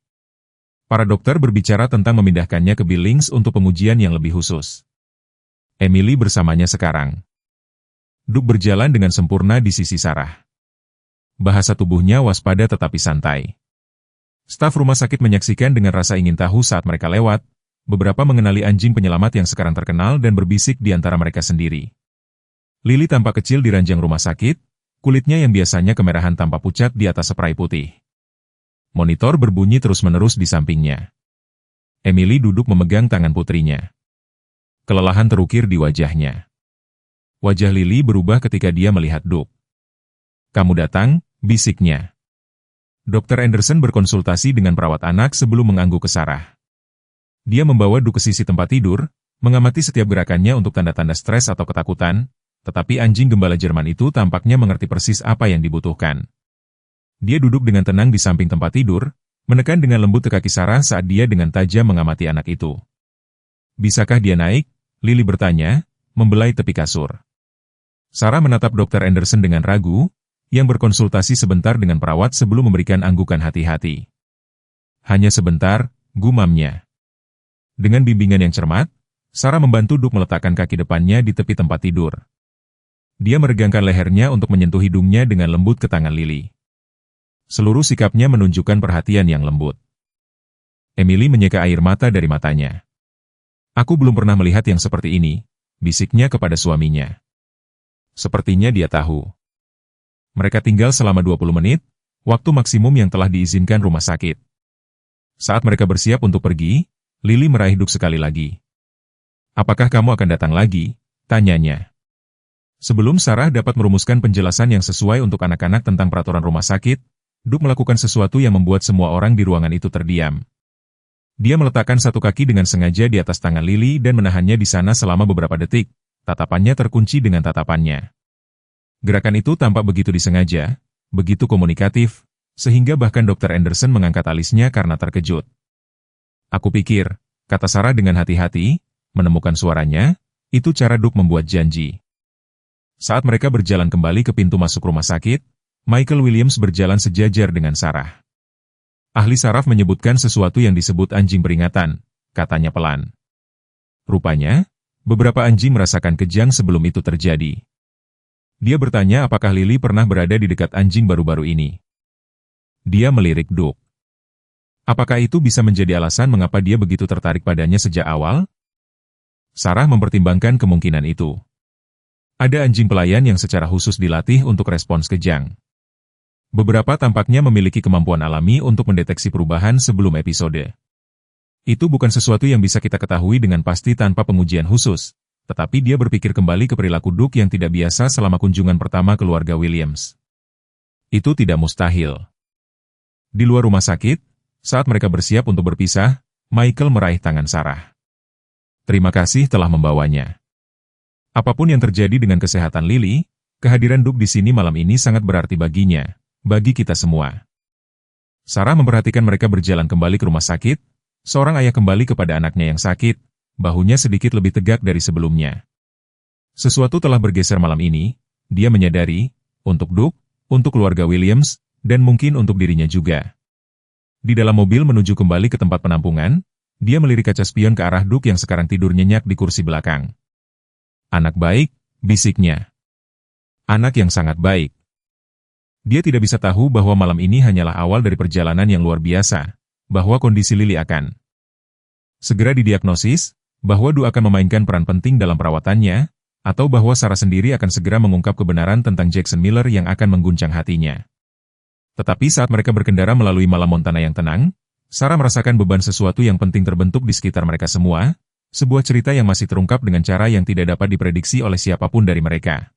Para dokter berbicara tentang memindahkannya ke Billings untuk pengujian yang lebih khusus. Emily bersamanya sekarang. Duke berjalan dengan sempurna di sisi Sarah. Bahasa tubuhnya waspada tetapi santai. Staf rumah sakit menyaksikan dengan rasa ingin tahu saat mereka lewat, beberapa mengenali anjing penyelamat yang sekarang terkenal dan berbisik di antara mereka sendiri. Lily tampak kecil di ranjang rumah sakit, kulitnya yang biasanya kemerahan tampak pucat di atas spray putih. Monitor berbunyi terus-menerus di sampingnya. Emily duduk memegang tangan putrinya. Kelelahan terukir di wajahnya. Wajah Lily berubah ketika dia melihat Duke. "Kamu datang," bisiknya. Dr. Anderson berkonsultasi dengan perawat anak sebelum mengangguk ke Sarah. Dia membawa Duke ke sisi tempat tidur, mengamati setiap gerakannya untuk tanda-tanda stres atau ketakutan, tetapi anjing gembala Jerman itu tampaknya mengerti persis apa yang dibutuhkan. Dia duduk dengan tenang di samping tempat tidur, menekan dengan lembut ke kaki Sarah saat dia dengan tajam mengamati anak itu. "Bisakah dia naik?" Lily bertanya, membelai tepi kasur. Sarah menatap Dr. Anderson dengan ragu, yang berkonsultasi sebentar dengan perawat sebelum memberikan anggukan hati-hati. "Hanya sebentar," gumamnya. Dengan bimbingan yang cermat, Sarah membantu Duke meletakkan kaki depannya di tepi tempat tidur. Dia meregangkan lehernya untuk menyentuh hidungnya dengan lembut ke tangan Lily. Seluruh sikapnya menunjukkan perhatian yang lembut. Emily menyeka air mata dari matanya. "Aku belum pernah melihat yang seperti ini," bisiknya kepada suaminya. Sepertinya dia tahu. Mereka tinggal selama 20 menit, waktu maksimum yang telah diizinkan rumah sakit. Saat mereka bersiap untuk pergi, Lily meraih Duke sekali lagi. "Apakah kamu akan datang lagi?" tanyanya. Sebelum Sarah dapat merumuskan penjelasan yang sesuai untuk anak-anak tentang peraturan rumah sakit, Duke melakukan sesuatu yang membuat semua orang di ruangan itu terdiam. Dia meletakkan satu kaki dengan sengaja di atas tangan Lily dan menahannya di sana selama beberapa detik, tatapannya terkunci dengan tatapannya. Gerakan itu tampak begitu disengaja, begitu komunikatif, sehingga bahkan Dr. Anderson mengangkat alisnya karena terkejut. "Aku pikir," kata Sarah dengan hati-hati, menemukan suaranya, itu cara Duke membuat janji. Saat mereka berjalan kembali ke pintu masuk rumah sakit, Michael Williams berjalan sejajar dengan Sarah. "Ahli saraf menyebutkan sesuatu yang disebut anjing peringatan," katanya pelan. Rupanya, beberapa anjing merasakan kejang sebelum itu terjadi. Dia bertanya apakah Lily pernah berada di dekat anjing baru-baru ini. Dia melirik Duke. Apakah itu bisa menjadi alasan mengapa dia begitu tertarik padanya sejak awal? Sarah mempertimbangkan kemungkinan itu. Ada anjing pelayan yang secara khusus dilatih untuk respons kejang. Beberapa tampaknya memiliki kemampuan alami untuk mendeteksi perubahan sebelum episode. Itu bukan sesuatu yang bisa kita ketahui dengan pasti tanpa pengujian khusus, tetapi dia berpikir kembali ke perilaku Duke yang tidak biasa selama kunjungan pertama keluarga Williams. Itu tidak mustahil. Di luar rumah sakit, saat mereka bersiap untuk berpisah, Michael meraih tangan Sarah. "Terima kasih telah membawanya. Apapun yang terjadi dengan kesehatan Lily, kehadiran Duke di sini malam ini sangat berarti baginya. Bagi kita semua." Sarah memperhatikan mereka berjalan kembali ke rumah sakit, seorang ayah kembali kepada anaknya yang sakit, bahunya sedikit lebih tegak dari sebelumnya. Sesuatu telah bergeser malam ini, dia menyadari, untuk Duke, untuk keluarga Williams, dan mungkin untuk dirinya juga. Di dalam mobil menuju kembali ke tempat penampungan, dia melirik kaca spion ke arah Duke yang sekarang tidur nyenyak di kursi belakang. Anak baik, bisiknya. Anak yang sangat baik. Dia tidak bisa tahu bahwa malam ini hanyalah awal dari perjalanan yang luar biasa, bahwa kondisi Lily akan segera didiagnosis, bahwa Duke akan memainkan peran penting dalam perawatannya, atau bahwa Sarah sendiri akan segera mengungkap kebenaran tentang Jackson Miller yang akan mengguncang hatinya. Tetapi saat mereka berkendara melalui malam Montana yang tenang, Sarah merasakan beban sesuatu yang penting terbentuk di sekitar mereka semua, sebuah cerita yang masih terungkap dengan cara yang tidak dapat diprediksi oleh siapapun dari mereka.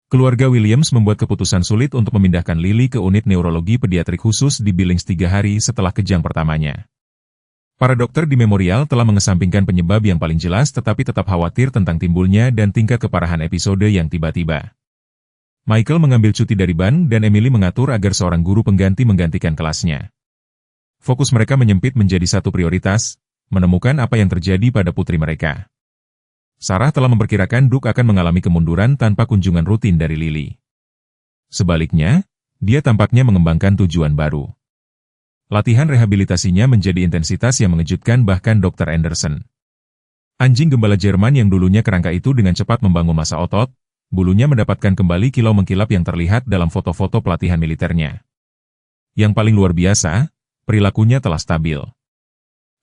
Keluarga Williams membuat keputusan sulit untuk memindahkan Lily ke unit neurologi pediatrik khusus di Billings 3 hari setelah kejang pertamanya. Para dokter di Memorial telah mengesampingkan penyebab yang paling jelas tetapi tetap khawatir tentang timbulnya dan tingkat keparahan episode yang tiba-tiba. Michael mengambil cuti dari ban dan Emily mengatur agar seorang guru pengganti menggantikan kelasnya. Fokus mereka menyempit menjadi satu prioritas, menemukan apa yang terjadi pada putri mereka. Sarah telah memperkirakan Duke akan mengalami kemunduran tanpa kunjungan rutin dari Lily. Sebaliknya, dia tampaknya mengembangkan tujuan baru. Latihan rehabilitasinya menjadi intensitas yang mengejutkan bahkan Dr. Anderson. Anjing gembala Jerman yang dulunya kerangka itu dengan cepat membangun massa otot, bulunya mendapatkan kembali kilau mengkilap yang terlihat dalam foto-foto pelatihan militernya. Yang paling luar biasa, perilakunya telah stabil.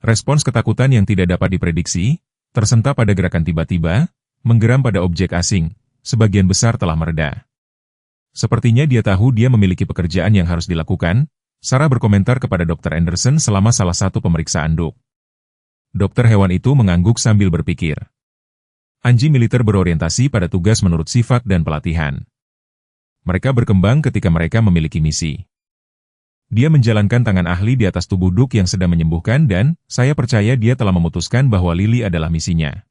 Respons ketakutan yang tidak dapat diprediksi, tersentak pada gerakan tiba-tiba, menggeram pada objek asing, sebagian besar telah mereda. Sepertinya dia tahu dia memiliki pekerjaan yang harus dilakukan, Sarah berkomentar kepada Dr. Anderson selama salah satu pemeriksaan Duke. Dokter hewan itu mengangguk sambil berpikir. Anjing militer berorientasi pada tugas menurut sifat dan pelatihan. Mereka berkembang ketika mereka memiliki misi. Dia menjalankan tangan ahli di atas tubuh Duke yang sedang menyembuhkan dan, saya percaya dia telah memutuskan bahwa Lily adalah misinya.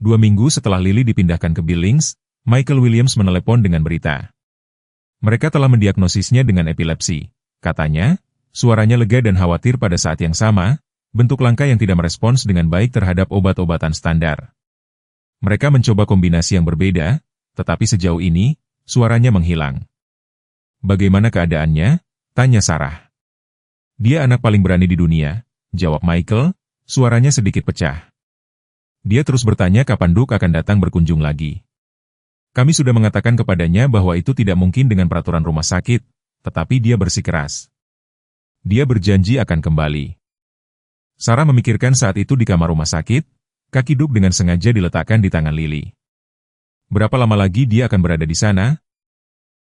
2 minggu setelah Lily dipindahkan ke Billings, Michael Williams menelepon dengan berita. Mereka telah mendiagnosisnya dengan epilepsi. Katanya, suaranya lega dan khawatir pada saat yang sama, bentuk langkah yang tidak merespons dengan baik terhadap obat-obatan standar. Mereka mencoba kombinasi yang berbeda, tetapi sejauh ini, suaranya menghilang. Bagaimana keadaannya? Tanya Sarah. Dia anak paling berani di dunia, jawab Michael, suaranya sedikit pecah. Dia terus bertanya kapan Duke akan datang berkunjung lagi. Kami sudah mengatakan kepadanya bahwa itu tidak mungkin dengan peraturan rumah sakit, tetapi dia bersikeras. Dia berjanji akan kembali. Sarah memikirkan saat itu di kamar rumah sakit, kaki Duke dengan sengaja diletakkan di tangan Lily. Berapa lama lagi dia akan berada di sana?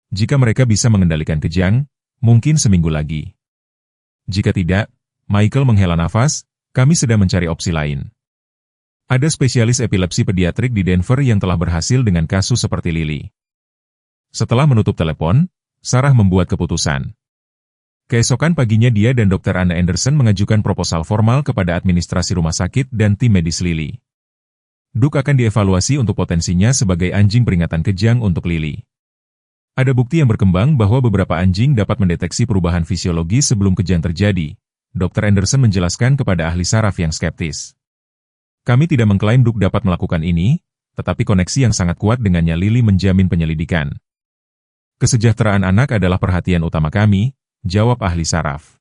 Jika mereka bisa mengendalikan kejang, mungkin seminggu lagi. Jika tidak, Michael menghela nafas, kami sedang mencari opsi lain. Ada spesialis epilepsi pediatrik di Denver yang telah berhasil dengan kasus seperti Lily. Setelah menutup telepon, Sarah membuat keputusan. Keesokan paginya dia dan Dr. Anna Anderson mengajukan proposal formal kepada administrasi rumah sakit dan tim medis Lily. Duke akan dievaluasi untuk potensinya sebagai anjing peringatan kejang untuk Lily. Ada bukti yang berkembang bahwa beberapa anjing dapat mendeteksi perubahan fisiologi sebelum kejang terjadi. Dr. Anderson menjelaskan kepada ahli saraf yang skeptis. Kami tidak mengklaim Duke dapat melakukan ini, tetapi koneksi yang sangat kuat dengannya Lily menjamin penyelidikan. Kesejahteraan anak adalah perhatian utama kami, jawab ahli saraf.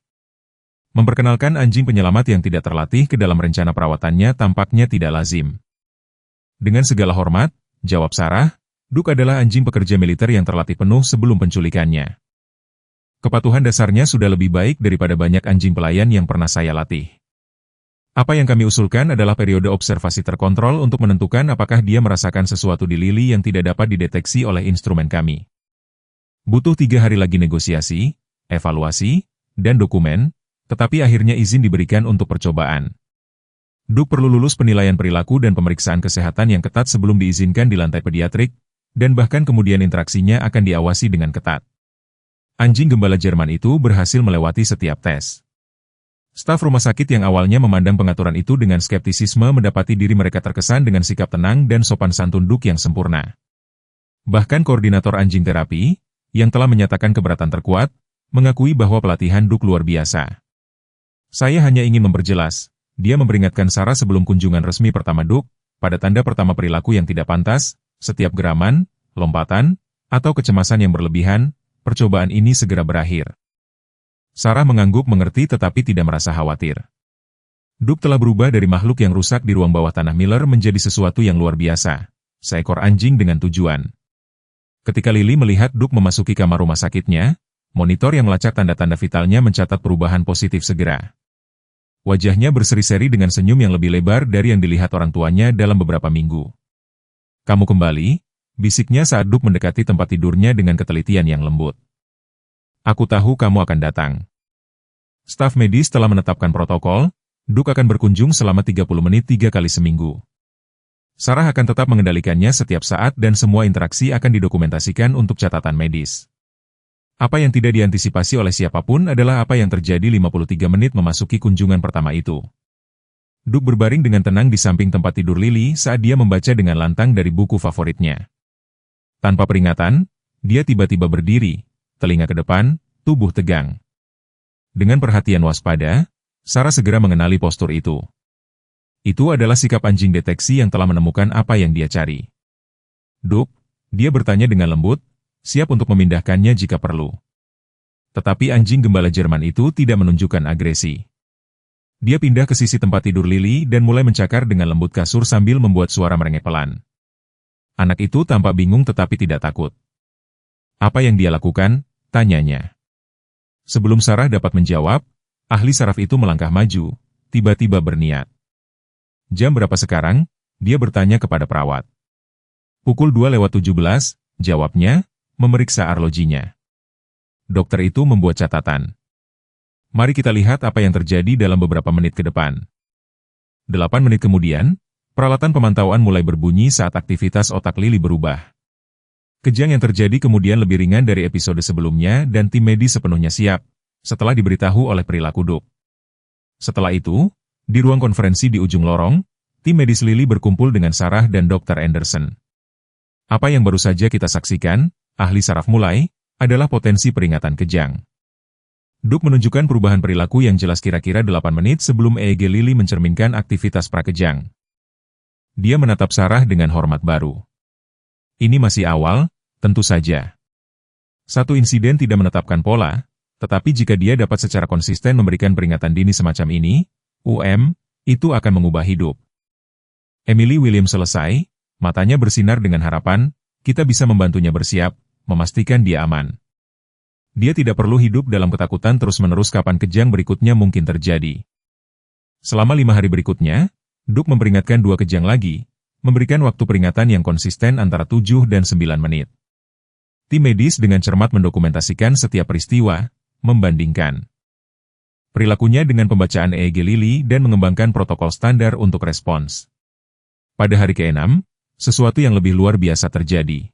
Memperkenalkan anjing penyelamat yang tidak terlatih ke dalam rencana perawatannya tampaknya tidak lazim. Dengan segala hormat, jawab Sarah, Duke adalah anjing pekerja militer yang terlatih penuh sebelum penculikannya. Kepatuhan dasarnya sudah lebih baik daripada banyak anjing pelayan yang pernah saya latih. Apa yang kami usulkan adalah periode observasi terkontrol untuk menentukan apakah dia merasakan sesuatu di Lily yang tidak dapat dideteksi oleh instrumen kami. Butuh 3 hari lagi negosiasi, evaluasi, dan dokumen, tetapi akhirnya izin diberikan untuk percobaan. Duke perlu lulus penilaian perilaku dan pemeriksaan kesehatan yang ketat sebelum diizinkan di lantai pediatrik, dan bahkan kemudian interaksinya akan diawasi dengan ketat. Anjing gembala Jerman itu berhasil melewati setiap tes. Staf rumah sakit yang awalnya memandang pengaturan itu dengan skeptisisme mendapati diri mereka terkesan dengan sikap tenang dan sopan santun Duke yang sempurna. Bahkan koordinator anjing terapi, yang telah menyatakan keberatan terkuat, mengakui bahwa pelatihan Duke luar biasa. Saya hanya ingin memperjelas, Dia memperingatkan Sarah sebelum kunjungan resmi pertama Duke, pada tanda pertama perilaku yang tidak pantas, setiap geraman, lompatan, atau kecemasan yang berlebihan, percobaan ini segera berakhir. Sarah mengangguk mengerti tetapi tidak merasa khawatir. Duke telah berubah dari makhluk yang rusak di ruang bawah tanah Miller menjadi sesuatu yang luar biasa, seekor anjing dengan tujuan. Ketika Lily melihat Duke memasuki kamar rumah sakitnya, monitor yang melacak tanda-tanda vitalnya mencatat perubahan positif segera. Wajahnya berseri-seri dengan senyum yang lebih lebar dari yang dilihat orang tuanya dalam beberapa minggu. "Kamu kembali?" bisiknya saat Duke mendekati tempat tidurnya dengan ketelitian yang lembut. "Aku tahu kamu akan datang." Staf medis telah menetapkan protokol, Duke akan berkunjung selama 30 menit 3 kali seminggu. Sarah akan tetap mengendalikannya setiap saat dan semua interaksi akan didokumentasikan untuk catatan medis. Apa yang tidak diantisipasi oleh siapapun adalah apa yang terjadi 53 menit memasuki kunjungan pertama itu. Duke berbaring dengan tenang di samping tempat tidur Lily saat dia membaca dengan lantang dari buku favoritnya. Tanpa peringatan, dia tiba-tiba berdiri, telinga ke depan, tubuh tegang. Dengan perhatian waspada, Sarah segera mengenali postur itu. Itu adalah sikap anjing deteksi yang telah menemukan apa yang dia cari. "Duke," dia bertanya dengan lembut, siap untuk memindahkannya jika perlu. Tetapi anjing gembala Jerman itu tidak menunjukkan agresi. Dia pindah ke sisi tempat tidur Lily dan mulai mencakar dengan lembut kasur sambil membuat suara merengek pelan. Anak itu tampak bingung tetapi tidak takut. "Apa yang dia lakukan?" tanyanya. Sebelum Sarah dapat menjawab, ahli saraf itu melangkah maju, tiba-tiba berniat. "Jam berapa sekarang?" dia bertanya kepada perawat. "Pukul 2:17, jawabnya, memeriksa arlojinya. Dokter itu membuat catatan. "Mari kita lihat apa yang terjadi dalam beberapa menit ke depan." 8 menit kemudian, peralatan pemantauan mulai berbunyi saat aktivitas otak Lily berubah. Kejang yang terjadi kemudian lebih ringan dari episode sebelumnya dan tim medis sepenuhnya siap, setelah diberitahu oleh perilaku Duke. Setelah itu, di ruang konferensi di ujung lorong, tim medis Lily berkumpul dengan Sarah dan Dr. Anderson. "Apa yang baru saja kita saksikan," ahli saraf mulai, "adalah potensi peringatan kejang." Duke menunjukkan perubahan perilaku yang jelas kira-kira 8 menit sebelum EEG Lily mencerminkan aktivitas prakejang. Dia menatap Sarah dengan hormat baru. "Ini masih awal, tentu saja. Satu insiden tidak menetapkan pola, tetapi jika dia dapat secara konsisten memberikan peringatan dini semacam ini, itu akan mengubah hidup." Emily Williams selesai, matanya bersinar dengan harapan, kita bisa membantunya bersiap, memastikan dia aman. Dia tidak perlu hidup dalam ketakutan terus-menerus kapan kejang berikutnya mungkin terjadi. Selama 5 hari berikutnya, Duke memperingatkan 2 kejang lagi, memberikan waktu peringatan yang konsisten antara 7 dan 9 menit. Tim medis dengan cermat mendokumentasikan setiap peristiwa, membandingkan perilakunya dengan pembacaan EEG Lily dan mengembangkan protokol standar untuk respons. Pada hari ke-6, sesuatu yang lebih luar biasa terjadi.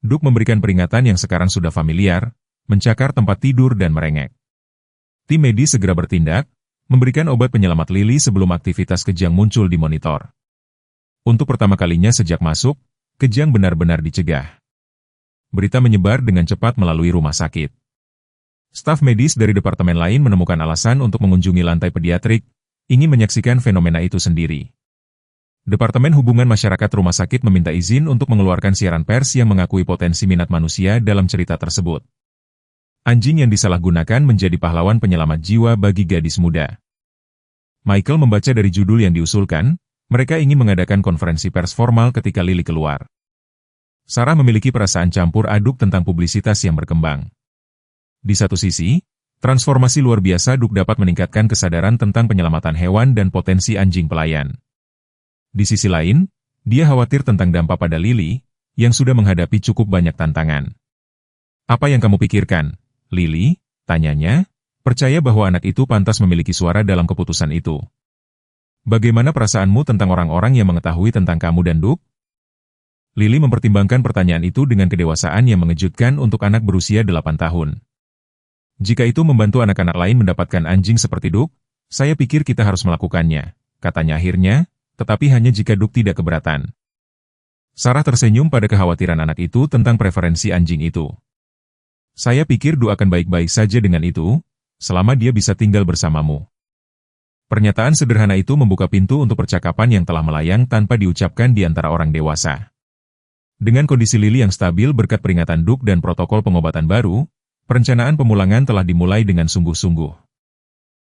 Duke memberikan peringatan yang sekarang sudah familiar, mencakar tempat tidur dan merengek. Tim medis segera bertindak, memberikan obat penyelamat Lily sebelum aktivitas kejang muncul di monitor. Untuk pertama kalinya sejak masuk, kejang benar-benar dicegah. Berita menyebar dengan cepat melalui rumah sakit. Staf medis dari departemen lain menemukan alasan untuk mengunjungi lantai pediatrik, ingin menyaksikan fenomena itu sendiri. Departemen Hubungan Masyarakat Rumah Sakit meminta izin untuk mengeluarkan siaran pers yang mengakui potensi minat manusia dalam cerita tersebut. Anjing yang disalahgunakan menjadi pahlawan penyelamat jiwa bagi gadis muda. Michael membaca dari judul yang diusulkan, mereka ingin mengadakan konferensi pers formal ketika Lily keluar. Sarah memiliki perasaan campur aduk tentang publisitas yang berkembang. Di satu sisi, transformasi luar biasa Duke dapat meningkatkan kesadaran tentang penyelamatan hewan dan potensi anjing pelayan. Di sisi lain, dia khawatir tentang dampak pada Lily, yang sudah menghadapi cukup banyak tantangan. "Apa yang kamu pikirkan, Lily?" tanyanya, percaya bahwa anak itu pantas memiliki suara dalam keputusan itu. "Bagaimana perasaanmu tentang orang-orang yang mengetahui tentang kamu dan Duke?" Lily mempertimbangkan pertanyaan itu dengan kedewasaan yang mengejutkan untuk anak berusia 8 tahun. "Jika itu membantu anak-anak lain mendapatkan anjing seperti Duke, saya pikir kita harus melakukannya," katanya akhirnya, tetapi hanya jika Duke tidak keberatan. Sarah tersenyum pada kekhawatiran anak itu tentang preferensi anjing itu. "Saya pikir Duke akan baik-baik saja dengan itu, selama dia bisa tinggal bersamamu." Pernyataan sederhana itu membuka pintu untuk percakapan yang telah melayang tanpa diucapkan di antara orang dewasa. Dengan kondisi Lily yang stabil berkat peringatan Duke dan protokol pengobatan baru, perencanaan pemulangan telah dimulai dengan sungguh-sungguh.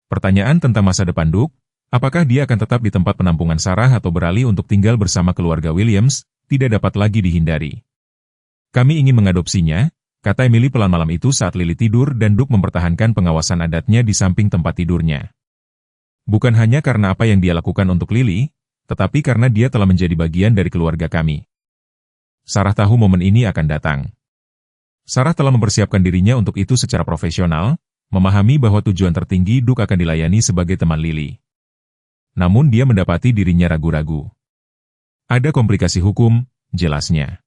Pertanyaan tentang masa depan Duke, apakah dia akan tetap di tempat penampungan Sarah atau beralih untuk tinggal bersama keluarga Williams, tidak dapat lagi dihindari. Kami ingin mengadopsinya, kata Emily pelan malam itu saat Lily tidur dan Duke mempertahankan pengawasan adatnya di samping tempat tidurnya. Bukan hanya karena apa yang dia lakukan untuk Lily, tetapi karena dia telah menjadi bagian dari keluarga kami. Sarah tahu momen ini akan datang. Sarah telah mempersiapkan dirinya untuk itu secara profesional, memahami bahwa tujuan tertinggi Duke akan dilayani sebagai teman Lily. Namun dia mendapati dirinya ragu-ragu. Ada komplikasi hukum, jelasnya.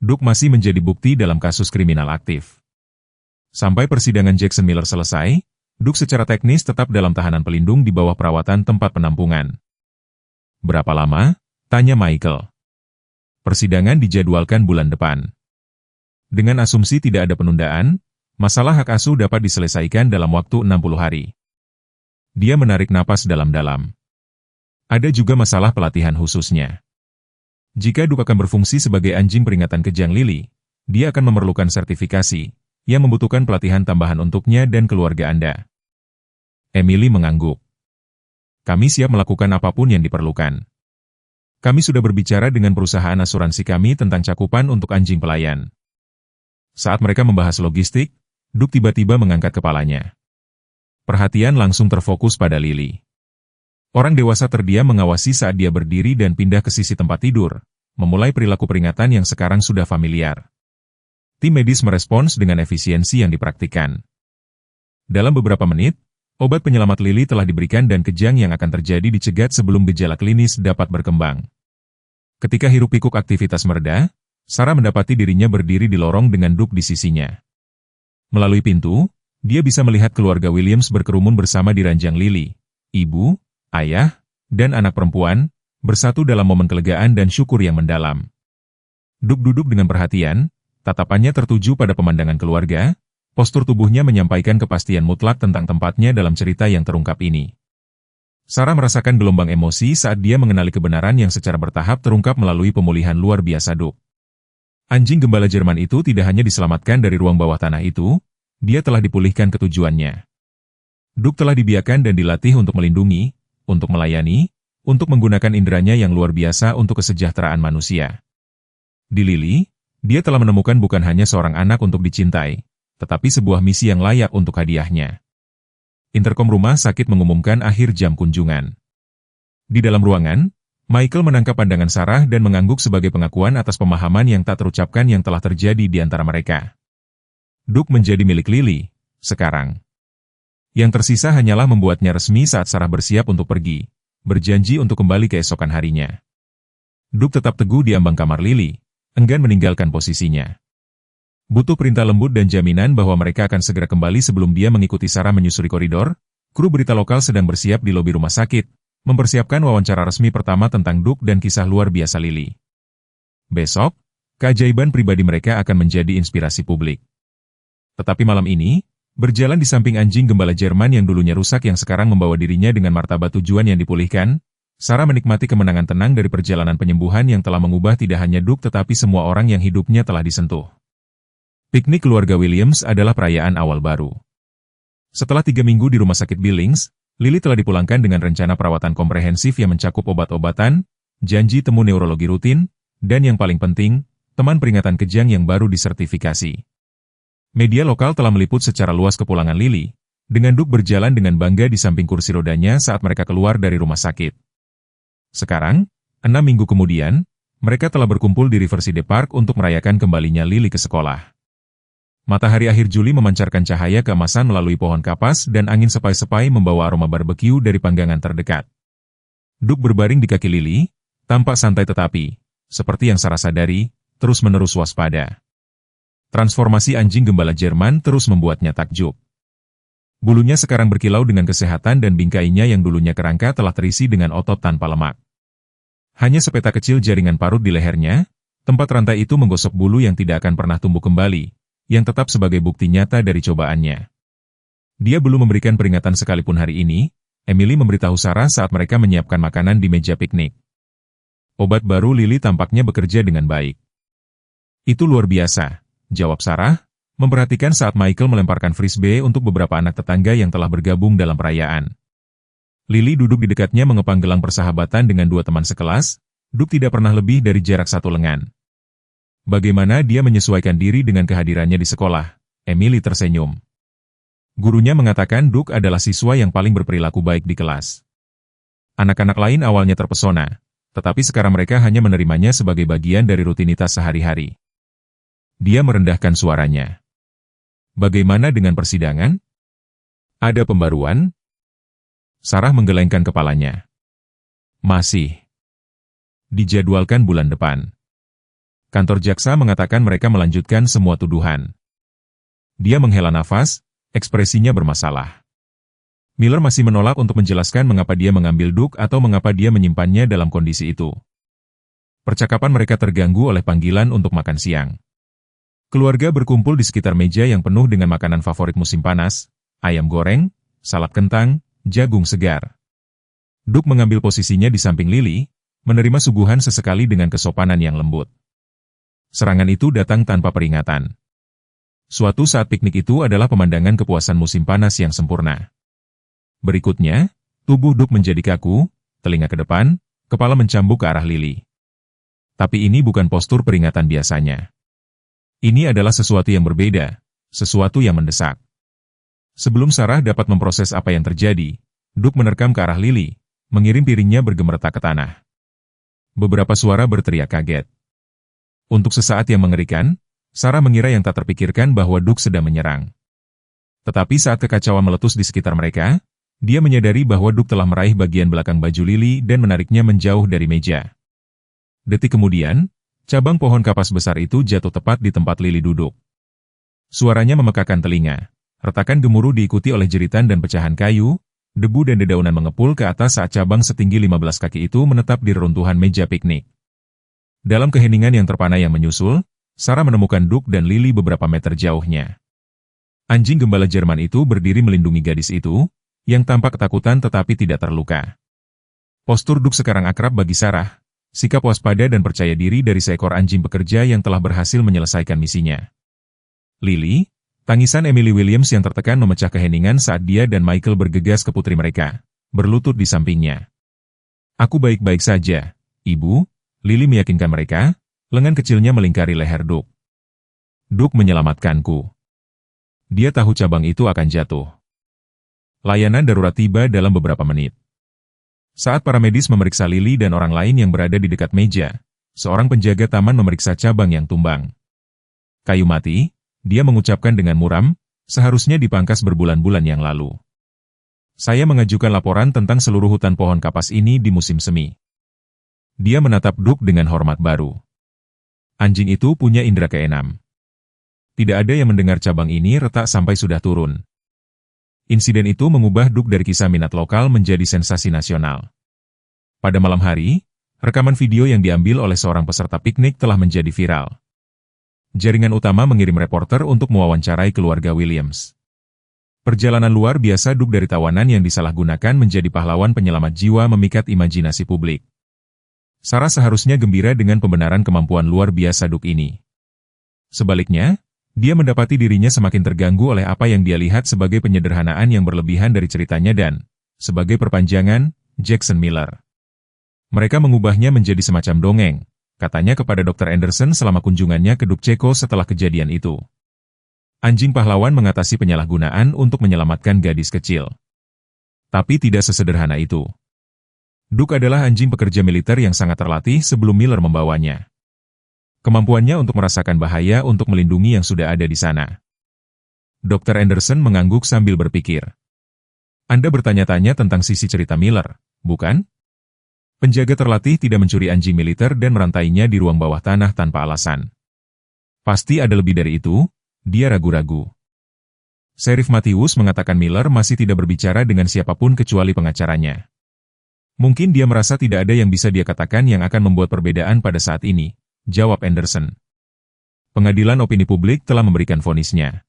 Duke masih menjadi bukti dalam kasus kriminal aktif. Sampai persidangan Jackson Miller selesai, Duke secara teknis tetap dalam tahanan pelindung di bawah perawatan tempat penampungan. Berapa lama? Tanya Michael. Persidangan dijadwalkan bulan depan. Dengan asumsi tidak ada penundaan, masalah hak asuh dapat diselesaikan dalam waktu 60 hari. Dia menarik napas dalam-dalam. Ada juga masalah pelatihan khususnya. Jika Duke akan berfungsi sebagai anjing peringatan kejang Lily, dia akan memerlukan sertifikasi, yang membutuhkan pelatihan tambahan untuknya dan keluarga Anda. Emily mengangguk. Kami siap melakukan apapun yang diperlukan. Kami sudah berbicara dengan perusahaan asuransi kami tentang cakupan untuk anjing pelayan. Saat mereka membahas logistik, Duke tiba-tiba mengangkat kepalanya. Perhatian langsung terfokus pada Lily. Orang dewasa terdiam mengawasi saat dia berdiri dan pindah ke sisi tempat tidur, memulai perilaku peringatan yang sekarang sudah familiar. Tim medis merespons dengan efisiensi yang dipraktikkan. Dalam beberapa menit, obat penyelamat Lily telah diberikan dan kejang yang akan terjadi dicegat sebelum gejala klinis dapat berkembang. Ketika hiruk-pikuk aktivitas mereda, Sarah mendapati dirinya berdiri di lorong dengan Duke di sisinya. Melalui pintu, dia bisa melihat keluarga Williams berkerumun bersama di ranjang Lily, ibu, ayah, dan anak perempuan, bersatu dalam momen kelegaan dan syukur yang mendalam. Duke duduk dengan perhatian, tatapannya tertuju pada pemandangan keluarga, postur tubuhnya menyampaikan kepastian mutlak tentang tempatnya dalam cerita yang terungkap ini. Sarah merasakan gelombang emosi saat dia mengenali kebenaran yang secara bertahap terungkap melalui pemulihan luar biasa Duke. Anjing gembala Jerman itu tidak hanya diselamatkan dari ruang bawah tanah itu, dia telah dipulihkan ke tujuannya. Duke telah dibiarkan dan dilatih untuk melindungi, untuk melayani, untuk menggunakan inderanya yang luar biasa untuk kesejahteraan manusia. Di Lily, dia telah menemukan bukan hanya seorang anak untuk dicintai, tetapi sebuah misi yang layak untuk hadiahnya. Interkom rumah sakit mengumumkan akhir jam kunjungan. Di dalam ruangan, Michael menangkap pandangan Sarah dan mengangguk sebagai pengakuan atas pemahaman yang tak terucapkan yang telah terjadi di antara mereka. Duke menjadi milik Lily, sekarang. Yang tersisa hanyalah membuatnya resmi saat Sarah bersiap untuk pergi, berjanji untuk kembali keesokan harinya. Duke tetap teguh di ambang kamar Lily, enggan meninggalkan posisinya. Butuh perintah lembut dan jaminan bahwa mereka akan segera kembali sebelum dia mengikuti Sarah menyusuri koridor. Kru berita lokal sedang bersiap di lobi rumah sakit, mempersiapkan wawancara resmi pertama tentang Duke dan kisah luar biasa Lily. Besok, keajaiban pribadi mereka akan menjadi inspirasi publik. Tetapi malam ini, berjalan di samping anjing gembala Jerman yang dulunya rusak yang sekarang membawa dirinya dengan martabat tujuan yang dipulihkan, Sarah menikmati kemenangan tenang dari perjalanan penyembuhan yang telah mengubah tidak hanya Duke tetapi semua orang yang hidupnya telah disentuh. Piknik keluarga Williams adalah perayaan awal baru. Setelah 3 minggu di rumah sakit Billings, Lily telah dipulangkan dengan rencana perawatan komprehensif yang mencakup obat-obatan, janji temu neurologi rutin, dan yang paling penting, teman peringatan kejang yang baru disertifikasi. Media lokal telah meliput secara luas kepulangan Lily, dengan Duke berjalan dengan bangga di samping kursi rodanya saat mereka keluar dari rumah sakit. Sekarang, 6 minggu kemudian, mereka telah berkumpul di Riverside Park untuk merayakan kembalinya Lily ke sekolah. Matahari akhir Juli memancarkan cahaya keemasan melalui pohon kapas dan angin sepai-sepai membawa aroma barbeque dari panggangan terdekat. Duke berbaring di kaki Lily, tampak santai tetapi, seperti yang Sarah sadari, terus-menerus waspada. Transformasi anjing gembala Jerman terus membuatnya takjub. Bulunya sekarang berkilau dengan kesehatan dan bingkainya yang dulunya kerangka telah terisi dengan otot tanpa lemak. Hanya sepeta kecil jaringan parut di lehernya, tempat rantai itu menggosok bulu yang tidak akan pernah tumbuh kembali, yang tetap sebagai bukti nyata dari cobaannya. Dia belum memberikan peringatan sekalipun hari ini, Emily memberitahu Sarah saat mereka menyiapkan makanan di meja piknik. Obat baru Lily tampaknya bekerja dengan baik. Itu luar biasa, jawab Sarah, memperhatikan saat Michael melemparkan frisbee untuk beberapa anak tetangga yang telah bergabung dalam perayaan. Lily duduk di dekatnya mengepang gelang persahabatan dengan dua teman sekelas. Duke tidak pernah lebih dari jarak satu lengan. Bagaimana dia menyesuaikan diri dengan kehadirannya di sekolah? Emily tersenyum. Gurunya mengatakan Duke adalah siswa yang paling berperilaku baik di kelas. Anak-anak lain awalnya terpesona, tetapi sekarang mereka hanya menerimanya sebagai bagian dari rutinitas sehari-hari. Dia merendahkan suaranya. Bagaimana dengan persidangan? Ada pembaruan? Sarah menggelengkan kepalanya. Masih. Dijadwalkan bulan depan. Kantor jaksa mengatakan mereka melanjutkan semua tuduhan. Dia menghela nafas. Ekspresinya bermasalah. Miller masih menolak untuk menjelaskan mengapa dia mengambil Duke atau mengapa dia menyimpannya dalam kondisi itu. Percakapan mereka terganggu oleh panggilan untuk makan siang. Keluarga berkumpul di sekitar meja yang penuh dengan makanan favorit musim panas, ayam goreng, salad kentang, jagung segar. Duke mengambil posisinya di samping Lily, menerima suguhan sesekali dengan kesopanan yang lembut. Serangan itu datang tanpa peringatan. Suatu saat piknik itu adalah pemandangan kepuasan musim panas yang sempurna. Berikutnya, tubuh Duke menjadi kaku, telinga ke depan, kepala mencambuk ke arah Lily. Tapi ini bukan postur peringatan biasanya. Ini adalah sesuatu yang berbeda, sesuatu yang mendesak. Sebelum Sarah dapat memproses apa yang terjadi, Duke menerkam ke arah Lily, mengirim piringnya bergemertak ke tanah. Beberapa suara berteriak kaget. Untuk sesaat yang mengerikan, Sarah mengira yang tak terpikirkan bahwa Duke sedang menyerang. Tetapi saat kekacauan meletus di sekitar mereka, dia menyadari bahwa Duke telah meraih bagian belakang baju Lily dan menariknya menjauh dari meja. Detik kemudian, cabang pohon kapas besar itu jatuh tepat di tempat Lily duduk. Suaranya memekakan telinga. Retakan gemuruh diikuti oleh jeritan dan pecahan kayu, debu dan dedaunan mengepul ke atas saat cabang setinggi 15 kaki itu menetap di reruntuhan meja piknik. Dalam keheningan yang terpana yang menyusul, Sarah menemukan Duke dan Lily beberapa meter jauhnya. Anjing gembala Jerman itu berdiri melindungi gadis itu, yang tampak ketakutan tetapi tidak terluka. Postur Duke sekarang akrab bagi Sarah, sikap waspada dan percaya diri dari seekor anjing pekerja yang telah berhasil menyelesaikan misinya. Lily, tangisan Emily Williams yang tertekan memecah keheningan saat dia dan Michael bergegas ke putri mereka, berlutut di sampingnya. Aku baik-baik saja, Ibu, Lily meyakinkan mereka. Lengan kecilnya melingkari leher Duke. Duke menyelamatkanku. Dia tahu cabang itu akan jatuh. Layanan darurat tiba dalam beberapa menit. Saat para medis memeriksa Lily dan orang lain yang berada di dekat meja, seorang penjaga taman memeriksa cabang yang tumbang. Kayu mati, dia mengucapkan dengan muram, seharusnya dipangkas berbulan-bulan yang lalu. Saya mengajukan laporan tentang seluruh hutan pohon kapas ini di musim semi. Dia menatap Duke dengan hormat baru. Anjing itu punya indera keenam. Tidak ada yang mendengar cabang ini retak sampai sudah turun. Insiden itu mengubah Duke dari kisah minat lokal menjadi sensasi nasional. Pada malam hari, rekaman video yang diambil oleh seorang peserta piknik telah menjadi viral. Jaringan utama mengirim reporter untuk mewawancarai keluarga Williams. Perjalanan luar biasa Duke dari tawanan yang disalahgunakan menjadi pahlawan penyelamat jiwa memikat imajinasi publik. Sarah seharusnya gembira dengan pembenaran kemampuan luar biasa Duke ini. Sebaliknya, dia mendapati dirinya semakin terganggu oleh apa yang dia lihat sebagai penyederhanaan yang berlebihan dari ceritanya dan, sebagai perpanjangan, Jackson Miller. Mereka mengubahnya menjadi semacam dongeng, katanya kepada Dr. Anderson selama kunjungannya ke Duke Ceko setelah kejadian itu. Anjing pahlawan mengatasi penyalahgunaan untuk menyelamatkan gadis kecil. Tapi tidak sesederhana itu. Duke adalah anjing pekerja militer yang sangat terlatih sebelum Miller membawanya. Kemampuannya untuk merasakan bahaya untuk melindungi yang sudah ada di sana. Dr. Anderson mengangguk sambil berpikir. Anda bertanya-tanya tentang sisi cerita Miller, bukan? Penjaga terlatih tidak mencuri anjing militer dan merantainya di ruang bawah tanah tanpa alasan. Pasti ada lebih dari itu, dia ragu-ragu. Sheriff Matthews mengatakan Miller masih tidak berbicara dengan siapapun kecuali pengacaranya. Mungkin dia merasa tidak ada yang bisa dia katakan yang akan membuat perbedaan pada saat ini, jawab Anderson. Pengadilan opini publik telah memberikan vonisnya.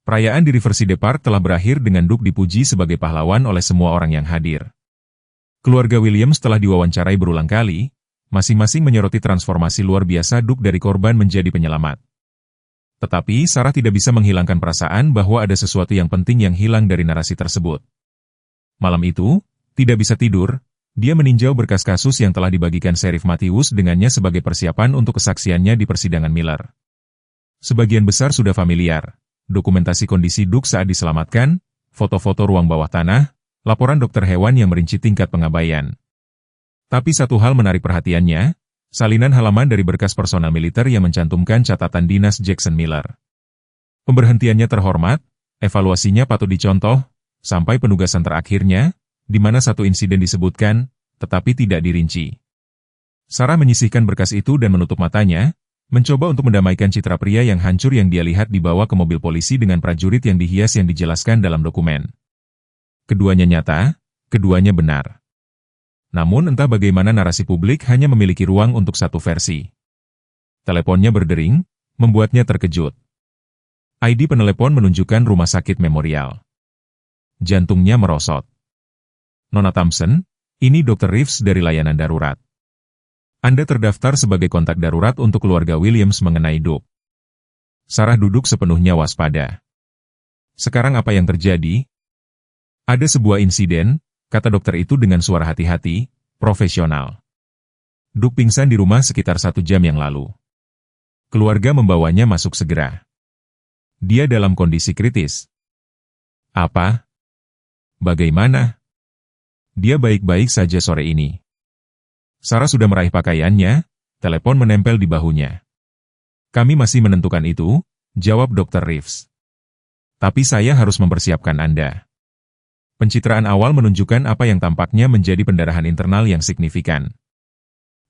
Perayaan di Riverside Park telah berakhir dengan Duke dipuji sebagai pahlawan oleh semua orang yang hadir. Keluarga Williams telah diwawancarai berulang kali, masing-masing menyoroti transformasi luar biasa Duke dari korban menjadi penyelamat. Tetapi Sarah tidak bisa menghilangkan perasaan bahwa ada sesuatu yang penting yang hilang dari narasi tersebut. Malam itu, tidak bisa tidur, dia meninjau berkas kasus yang telah dibagikan Sheriff Matthews dengannya sebagai persiapan untuk kesaksiannya di persidangan Miller. Sebagian besar sudah familiar. Dokumentasi kondisi Duke saat diselamatkan, foto-foto ruang bawah tanah, laporan dokter hewan yang merinci tingkat pengabaian. Tapi satu hal menarik perhatiannya, salinan halaman dari berkas personal militer yang mencantumkan catatan dinas Jackson Miller. Pemberhentiannya terhormat, evaluasinya patut dicontoh, sampai penugasan terakhirnya, di mana satu insiden disebutkan, tetapi tidak dirinci. Sarah menyisihkan berkas itu dan menutup matanya, mencoba untuk mendamaikan citra pria yang hancur yang dia lihat dibawa ke mobil polisi dengan prajurit yang dihias yang dijelaskan dalam dokumen. Keduanya nyata, keduanya benar. Namun entah bagaimana narasi publik hanya memiliki ruang untuk satu versi. Teleponnya berdering, membuatnya terkejut. ID penelepon menunjukkan Rumah Sakit Memorial. Jantungnya merosot. Nona Thompson, ini Dr. Reeves dari layanan darurat. Anda terdaftar sebagai kontak darurat untuk keluarga Williams mengenai Duke. Sarah duduk sepenuhnya waspada. Sekarang apa yang terjadi? Ada sebuah insiden, kata dokter itu dengan suara hati-hati, profesional. Duke pingsan di rumah sekitar 1 jam yang lalu. Keluarga membawanya masuk segera. Dia dalam kondisi kritis. Apa? Bagaimana? Dia baik-baik saja sore ini. Sarah sudah meraih pakaiannya, telepon menempel di bahunya. Kami masih menentukan itu, jawab Dr. Reeves. Tapi saya harus mempersiapkan Anda. Pencitraan awal menunjukkan apa yang tampaknya menjadi pendarahan internal yang signifikan.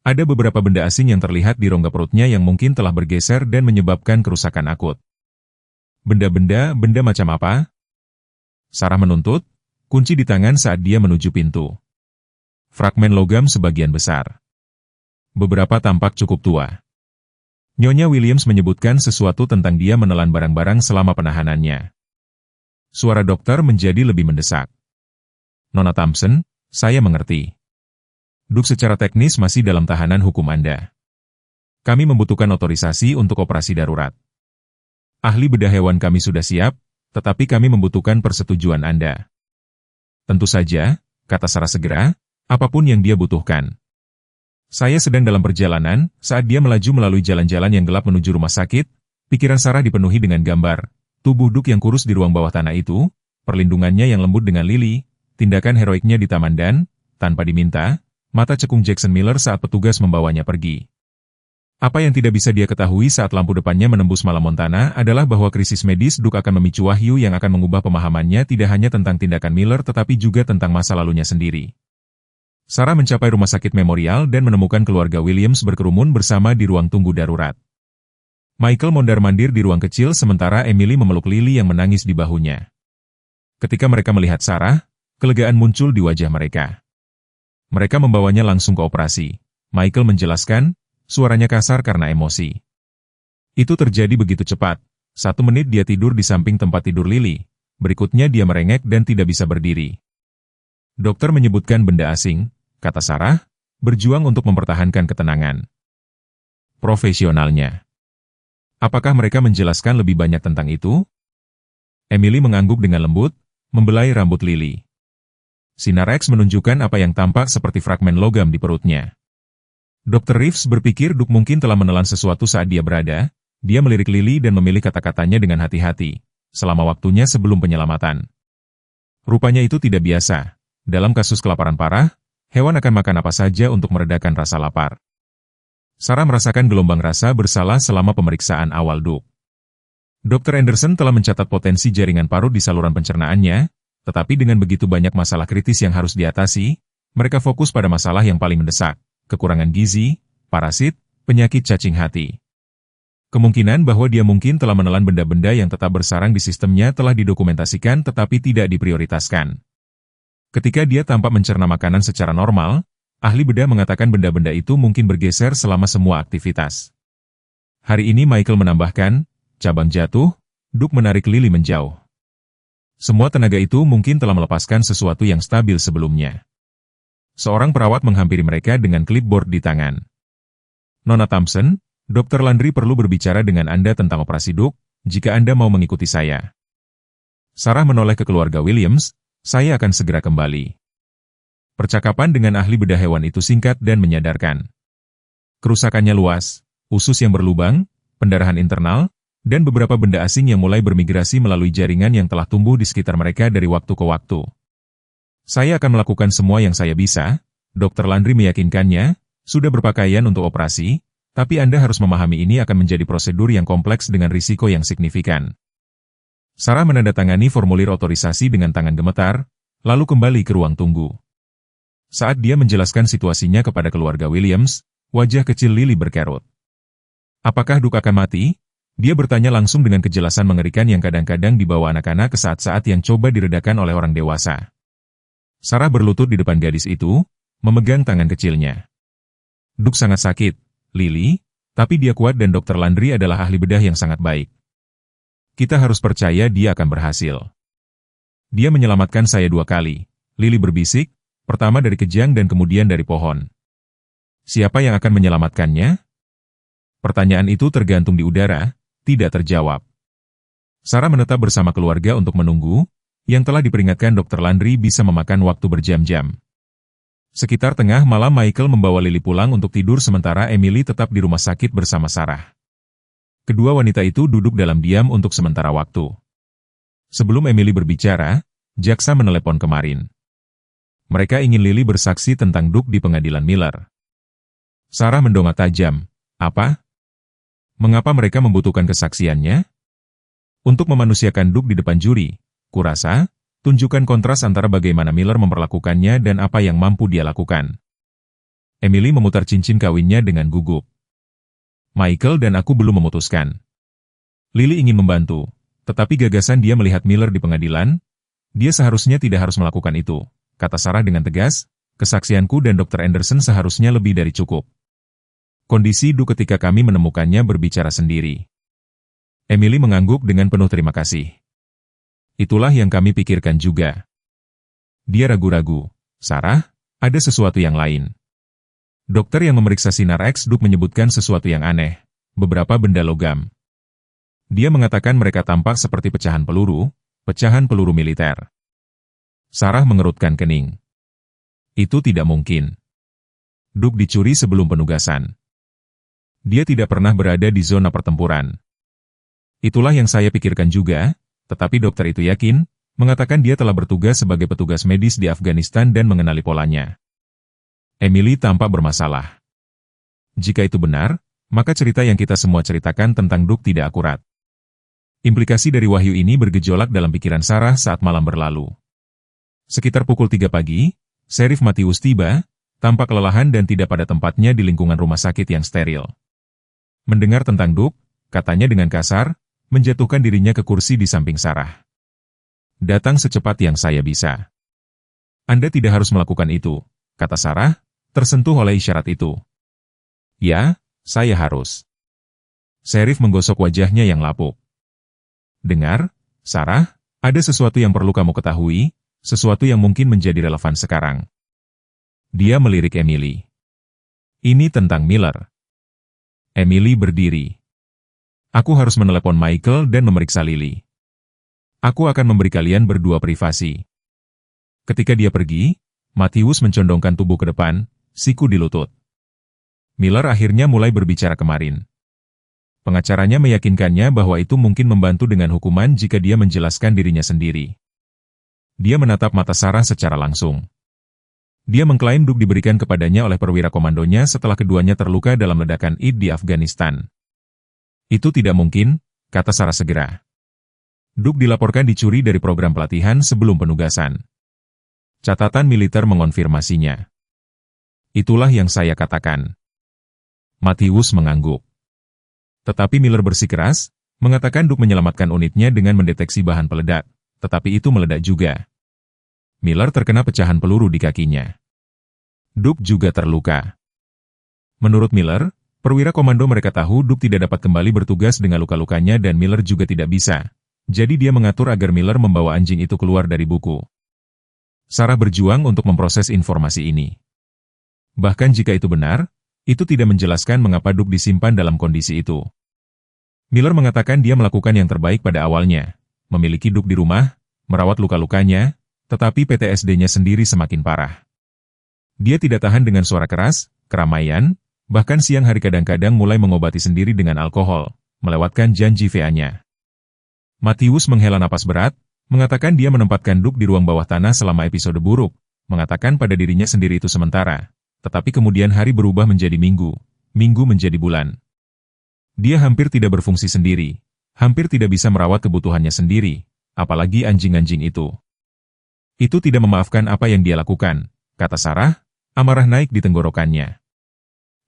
Ada beberapa benda asing yang terlihat di rongga perutnya yang mungkin telah bergeser dan menyebabkan kerusakan akut. Benda macam apa? Sarah menuntut, kunci di tangan saat dia menuju pintu. Fragmen logam sebagian besar. Beberapa tampak cukup tua. Nyonya Williams menyebutkan sesuatu tentang dia menelan barang-barang selama penahanannya. Suara dokter menjadi lebih mendesak. Nona Thompson, saya mengerti. Duke secara teknis masih dalam tahanan hukum Anda. Kami membutuhkan otorisasi untuk operasi darurat. Ahli bedah hewan kami sudah siap, tetapi kami membutuhkan persetujuan Anda. Tentu saja, kata Sarah segera, apapun yang dia butuhkan. Saya sedang dalam perjalanan, saat dia melaju melalui jalan-jalan yang gelap menuju rumah sakit, pikiran Sarah dipenuhi dengan gambar, tubuh Duke yang kurus di ruang bawah tanah itu, perlindungannya yang lembut dengan Lily, tindakan heroiknya di taman dan, tanpa diminta, mata cekung Jackson Miller saat petugas membawanya pergi. Apa yang tidak bisa dia ketahui saat lampu depannya menembus malam Montana adalah bahwa krisis medis Duke akan memicu wahyu yang akan mengubah pemahamannya tidak hanya tentang tindakan Miller tetapi juga tentang masa lalunya sendiri. Sarah mencapai Rumah Sakit Memorial dan menemukan keluarga Williams berkerumun bersama di ruang tunggu darurat. Michael mondar-mandir di ruang kecil sementara Emily memeluk Lily yang menangis di bahunya. Ketika mereka melihat Sarah, kelegaan muncul di wajah mereka. Mereka membawanya langsung ke operasi. Michael menjelaskan, suaranya kasar karena emosi. Itu terjadi begitu cepat. 1 menit dia tidur di samping tempat tidur Lily. Berikutnya dia merengek dan tidak bisa berdiri. Dokter menyebutkan benda asing, kata Sarah, berjuang untuk mempertahankan ketenangan. Profesionalnya. Apakah mereka menjelaskan lebih banyak tentang itu? Emily mengangguk dengan lembut, membelai rambut Lily. Sinar X menunjukkan apa yang tampak seperti fragmen logam di perutnya. Dr. Reeves berpikir Duke mungkin telah menelan sesuatu saat dia berada, dia melirik Lily dan memilih kata-katanya dengan hati-hati, selama waktunya sebelum penyelamatan. Rupanya itu tidak biasa. Dalam kasus kelaparan parah, hewan akan makan apa saja untuk meredakan rasa lapar. Sarah merasakan gelombang rasa bersalah selama pemeriksaan awal Duke. Dr. Anderson telah mencatat potensi jaringan parut di saluran pencernaannya, tetapi dengan begitu banyak masalah kritis yang harus diatasi, mereka fokus pada masalah yang paling mendesak, kekurangan gizi, parasit, penyakit cacing hati. Kemungkinan bahwa dia mungkin telah menelan benda-benda yang tetap bersarang di sistemnya telah didokumentasikan tetapi tidak diprioritaskan. Ketika dia tampak mencerna makanan secara normal, ahli bedah mengatakan benda-benda itu mungkin bergeser selama semua aktivitas. Hari ini Michael menambahkan, cabang jatuh, Duke menarik Lily menjauh. Semua tenaga itu mungkin telah melepaskan sesuatu yang stabil sebelumnya. Seorang perawat menghampiri mereka dengan clipboard di tangan. Nona Thompson, Dr. Landry perlu berbicara dengan Anda tentang operasi Duke, jika Anda mau mengikuti saya. Sarah menoleh ke keluarga Williams, saya akan segera kembali. Percakapan dengan ahli bedah hewan itu singkat dan menyadarkan. Kerusakannya luas, usus yang berlubang, pendarahan internal, dan beberapa benda asing yang mulai bermigrasi melalui jaringan yang telah tumbuh di sekitar mereka dari waktu ke waktu. Saya akan melakukan semua yang saya bisa, Dr. Landry meyakinkannya, sudah berpakaian untuk operasi, tapi Anda harus memahami ini akan menjadi prosedur yang kompleks dengan risiko yang signifikan. Sarah menandatangani formulir otorisasi dengan tangan gemetar, lalu kembali ke ruang tunggu. Saat dia menjelaskan situasinya kepada keluarga Williams, wajah kecil Lily berkerut. Apakah Duke akan mati? Dia bertanya langsung dengan kejelasan mengerikan yang kadang-kadang dibawa anak-anak ke saat-saat yang coba diredakan oleh orang dewasa. Sarah berlutut di depan gadis itu, memegang tangan kecilnya. Duke sangat sakit, Lily, tapi dia kuat dan Dr. Landry adalah ahli bedah yang sangat baik. Kita harus percaya dia akan berhasil. Dia menyelamatkan saya 2 kali, Lily berbisik, pertama dari kejang dan kemudian dari pohon. Siapa yang akan menyelamatkannya? Pertanyaan itu tergantung di udara, tidak terjawab. Sarah menetap bersama keluarga untuk menunggu, yang telah diperingatkan Dr. Landry bisa memakan waktu berjam-jam. Sekitar tengah malam Michael membawa Lily pulang untuk tidur sementara Emily tetap di rumah sakit bersama Sarah. Kedua wanita itu duduk dalam diam untuk sementara waktu. Sebelum Emily berbicara, jaksa menelepon kemarin. Mereka ingin Lily bersaksi tentang Duke di pengadilan Miller. Sarah mendongak tajam. Apa? Mengapa mereka membutuhkan kesaksiannya? Untuk memanusiakan Duke di depan juri. Kurasa, tunjukkan kontras antara bagaimana Miller memperlakukannya dan apa yang mampu dia lakukan. Emily memutar cincin kawinnya dengan gugup. Michael dan aku belum memutuskan. Lily ingin membantu, tetapi gagasan dia melihat Miller di pengadilan, dia seharusnya tidak harus melakukan itu, kata Sarah dengan tegas, kesaksianku dan Dr. Anderson seharusnya lebih dari cukup. Kondisi Duke ketika kami menemukannya berbicara sendiri. Emily mengangguk dengan penuh terima kasih. Itulah yang kami pikirkan juga. Dia ragu-ragu. Sarah, ada sesuatu yang lain. Dokter yang memeriksa sinar X Duke menyebutkan sesuatu yang aneh, beberapa benda logam. Dia mengatakan mereka tampak seperti pecahan peluru militer. Sarah mengerutkan kening. Itu tidak mungkin. Duke dicuri sebelum penugasan. Dia tidak pernah berada di zona pertempuran. Itulah yang saya pikirkan juga. Tetapi dokter itu yakin, mengatakan dia telah bertugas sebagai petugas medis di Afghanistan dan mengenali polanya. Emily tampak bermasalah. Jika itu benar, maka cerita yang kita semua ceritakan tentang Duke tidak akurat. Implikasi dari wahyu ini bergejolak dalam pikiran Sarah saat malam berlalu. Sekitar pukul 3 pagi, Sheriff Matthews tiba, tampak kelelahan dan tidak pada tempatnya di lingkungan rumah sakit yang steril. Mendengar tentang Duke, katanya dengan kasar, menjatuhkan dirinya ke kursi di samping Sarah. Datang secepat yang saya bisa. Anda tidak harus melakukan itu, kata Sarah, tersentuh oleh isyarat itu. Ya, saya harus. Sheriff menggosok wajahnya yang lapuk. Dengar, Sarah, ada sesuatu yang perlu kamu ketahui, sesuatu yang mungkin menjadi relevan sekarang. Dia melirik Emily. Ini tentang Miller. Emily berdiri. Aku harus menelepon Michael dan memeriksa Lily. Aku akan memberi kalian berdua privasi. Ketika dia pergi, Matthews mencondongkan tubuh ke depan, siku di lutut. Miller akhirnya mulai berbicara kemarin. Pengacaranya meyakinkannya bahwa itu mungkin membantu dengan hukuman jika dia menjelaskan dirinya sendiri. Dia menatap mata Sarah secara langsung. Dia mengklaim Duke diberikan kepadanya oleh perwira komandonya setelah keduanya terluka dalam ledakan ID di Afghanistan. Itu tidak mungkin, kata Sarah segera. Duke dilaporkan dicuri dari program pelatihan sebelum penugasan. Catatan militer mengonfirmasinya. Itulah yang saya katakan. Matthews mengangguk. Tetapi Miller bersikeras, mengatakan Duke menyelamatkan unitnya dengan mendeteksi bahan peledak, tetapi itu meledak juga. Miller terkena pecahan peluru di kakinya. Duke juga terluka. Menurut Miller, perwira komando mereka tahu Duke tidak dapat kembali bertugas dengan luka-lukanya dan Miller juga tidak bisa, Jadi dia mengatur agar Miller membawa anjing itu keluar dari buku. Sarah berjuang untuk memproses informasi ini. Bahkan jika itu benar, itu tidak menjelaskan mengapa Duke disimpan dalam kondisi itu. Miller mengatakan dia melakukan yang terbaik pada awalnya, memiliki Duke di rumah, merawat luka-lukanya, tetapi PTSD-nya sendiri semakin parah. Dia tidak tahan dengan suara keras, keramaian, bahkan siang hari kadang-kadang mulai mengobati sendiri dengan alkohol, melewatkan janji VA-nya. Matthews menghela napas berat, mengatakan dia menempatkan Duke di ruang bawah tanah selama episode buruk, mengatakan pada dirinya sendiri itu sementara, tetapi kemudian hari berubah menjadi minggu, minggu menjadi bulan. Dia hampir tidak berfungsi sendiri, hampir tidak bisa merawat kebutuhannya sendiri, apalagi anjing-anjing itu. Itu tidak memaafkan apa yang dia lakukan, kata Sarah, amarah naik di tenggorokannya.